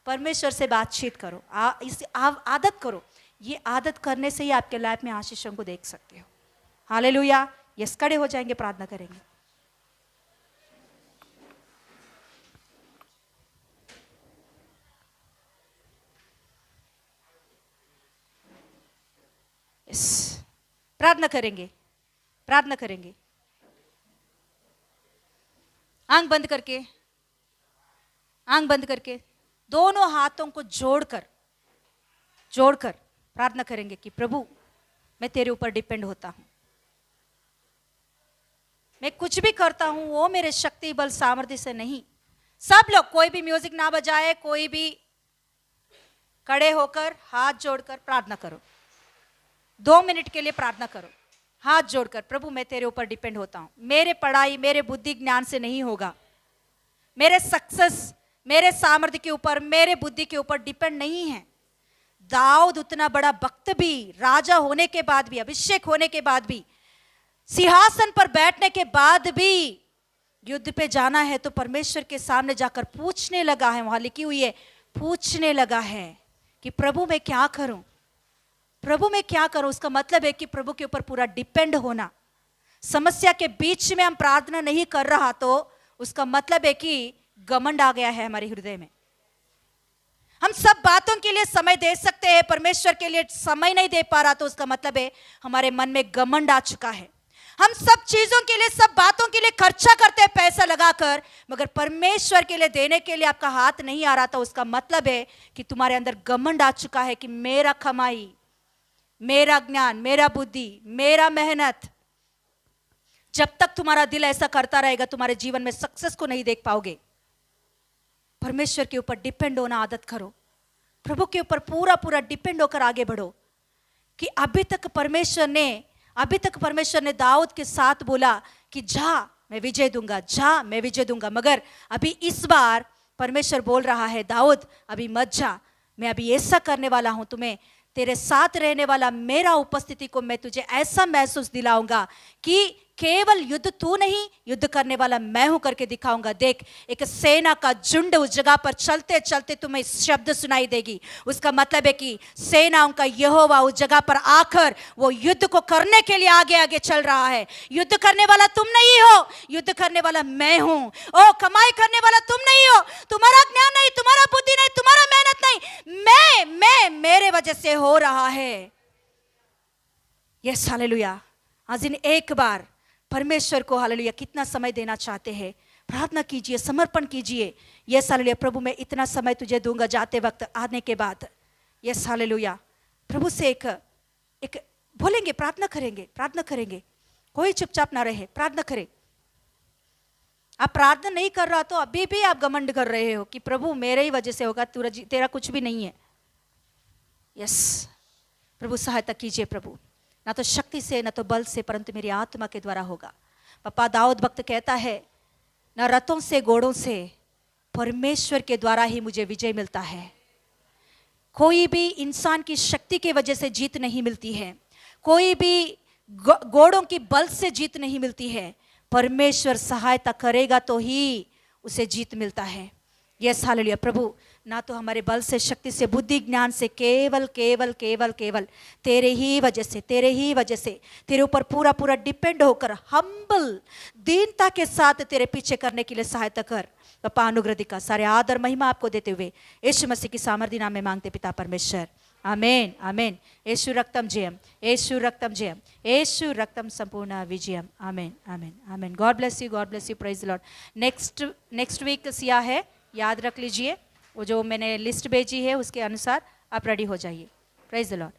परमेश्वर से बातचीत करो, इस आदत करो। ये आदत करने से ही आपके लाइफ में आशीषों को देख सकते हो। हालेलुया। यस, खड़े हो जाएंगे, प्रार्थना करेंगे। प्रार्थना करेंगे, प्रार्थना करेंगे। आंख बंद करके दोनों हाथों को जोड़कर प्रार्थना करेंगे कि प्रभु मैं तेरे ऊपर डिपेंड होता हूं। मैं कुछ भी करता हूं वो मेरे शक्ति बल सामर्थ्य से नहीं। सब लोग, कोई भी म्यूजिक ना बजाए, कोई भी खड़े होकर हाथ जोड़कर प्रार्थना करो। 2 मिनट के लिए प्रार्थना करो हाथ जोड़कर। प्रभु मैं तेरे ऊपर डिपेंड होता हूं। मेरे पढ़ाई, मेरे बुद्धि ज्ञान से नहीं होगा। मेरे सक्सेस मेरे सामर्थ्य के ऊपर, मेरे बुद्धि के ऊपर डिपेंड नहीं है। दाऊद उतना बड़ा भक्त भी, राजा होने के बाद भी, अभिषेक होने के बाद भी, सिंहासन पर बैठने के बाद भी युद्ध पे जाना है तो परमेश्वर के सामने जाकर पूछने लगा है, वहां लिखी हुई है, पूछने लगा है कि प्रभु मैं क्या करूं, प्रभु मैं क्या करूं। उसका मतलब है कि प्रभु के ऊपर पूरा डिपेंड होना। समस्या के बीच में हम प्रार्थना नहीं कर रहा तो उसका मतलब है कि घमंड आ गया है हमारे हृदय में। हम सब बातों के लिए समय दे सकते हैं, परमेश्वर के लिए समय नहीं दे पा रहा तो उसका मतलब है हमारे मन में घमंड आ चुका है। हम सब चीजों के लिए, सब बातों के लिए खर्चा करते हैं पैसा लगाकर, मगर परमेश्वर के लिए देने के लिए आपका हाथ नहीं आ रहा तो उसका मतलब है कि तुम्हारे अंदर घमंड आ चुका है कि मेरा कमाई, मेरा ज्ञान, मेरा बुद्धि, मेरा मेहनत। जब तक तुम्हारा दिल ऐसा करता रहेगा तुम्हारे जीवन में सक्सेस को नहीं देख पाओगे। परमेश्वर के ऊपर डिपेंड होना आदत करो, प्रभु के ऊपर पूरा पूरा डिपेंड होकर आगे बढ़ो। कि अभी तक परमेश्वर ने दाऊद के साथ बोला कि जा मैं विजय दूंगा, जा मैं विजय दूंगा, मगर अभी इस बार परमेश्वर बोल रहा है दाऊद अभी मत जा, मैं अभी ऐसा करने वाला हूं, तुम्हें तेरे साथ रहने वाला मेरा उपस्थिति को मैं तुझे ऐसा महसूस दिलाऊंगा कि केवल युद्ध तू नहीं, युद्ध करने वाला मैं हूं करके दिखाऊंगा। देख, एक सेना का झुंड उस जगह पर चलते चलते तुम्हें इस शब्द सुनाई देगी। उसका मतलब है कि सेनाओं का यहोवा उस जगह पर आकर वो युद्ध को करने के लिए आगे आगे चल रहा है। युद्ध करने वाला तुम नहीं हो, युद्ध करने वाला मैं हूं। ओ कमाई करने वाला तुम नहीं हो, तुम्हारा ज्ञान नहीं, तुम्हारा बुद्धि नहीं, तुम्हारा मेहनत नहीं, मैं मेरे वजह से हो रहा है। Yes hallelujah. आज इन एक बार परमेश्वर को हालेलुया कितना समय देना चाहते हैं, प्रार्थना कीजिए, समर्पण कीजिए। यस हालेलुया, प्रभु मैं इतना समय तुझे दूंगा जाते वक्त आने के बाद। यस हालेलुया, प्रभु से एक बोलेंगे, प्रार्थना करेंगे। कोई चुपचाप ना रहे, प्रार्थना करें। आप प्रार्थना नहीं कर रहा तो अभी भी आप घमंड कर रहे हो कि प्रभु मेरे ही वजह से होगा, तेरा कुछ भी नहीं है। यस, प्रभु सहायता कीजिए प्रभु, ना तो शक्ति से ना तो बल से परंतु मेरी आत्मा के द्वारा होगा। पापा दाऊद भक्त कहता है ना रथों से घोड़ों से, परमेश्वर के द्वारा ही मुझे विजय मिलता है। कोई भी इंसान की शक्ति की वजह से जीत नहीं मिलती है, कोई भी घोड़ों की बल से जीत नहीं मिलती है। परमेश्वर सहायता करेगा तो ही उसे जीत मिलता है। Yes hallelujah. प्रभु ना तो हमारे बल से, शक्ति से, बुद्धि ज्ञान से, केवल केवल केवल केवल तेरे ही वजह से, तेरे ऊपर पूरा पूरा डिपेंड होकर हम्बल दीनता के साथ तेरे पीछे करने के लिए सहायता कर। पापा अनुग्रह दिखा। सारे आदर महिमा आपको देते हुए यीशु मसीह की सामर्थी नाम में मांगते पिता परमेश्वर, आमेन आमेन। यीशु रक्तम जयम, यीशु रक्तम जयम, यीशु रक्तम संपूर्ण विजयम। Amen amen amen. God bless you, praise the Lord. Next week सिया है, याद रख लीजिए। वो जो मैंने लिस्ट भेजी है उसके अनुसार आप रेडी हो जाइए। Praise the Lord.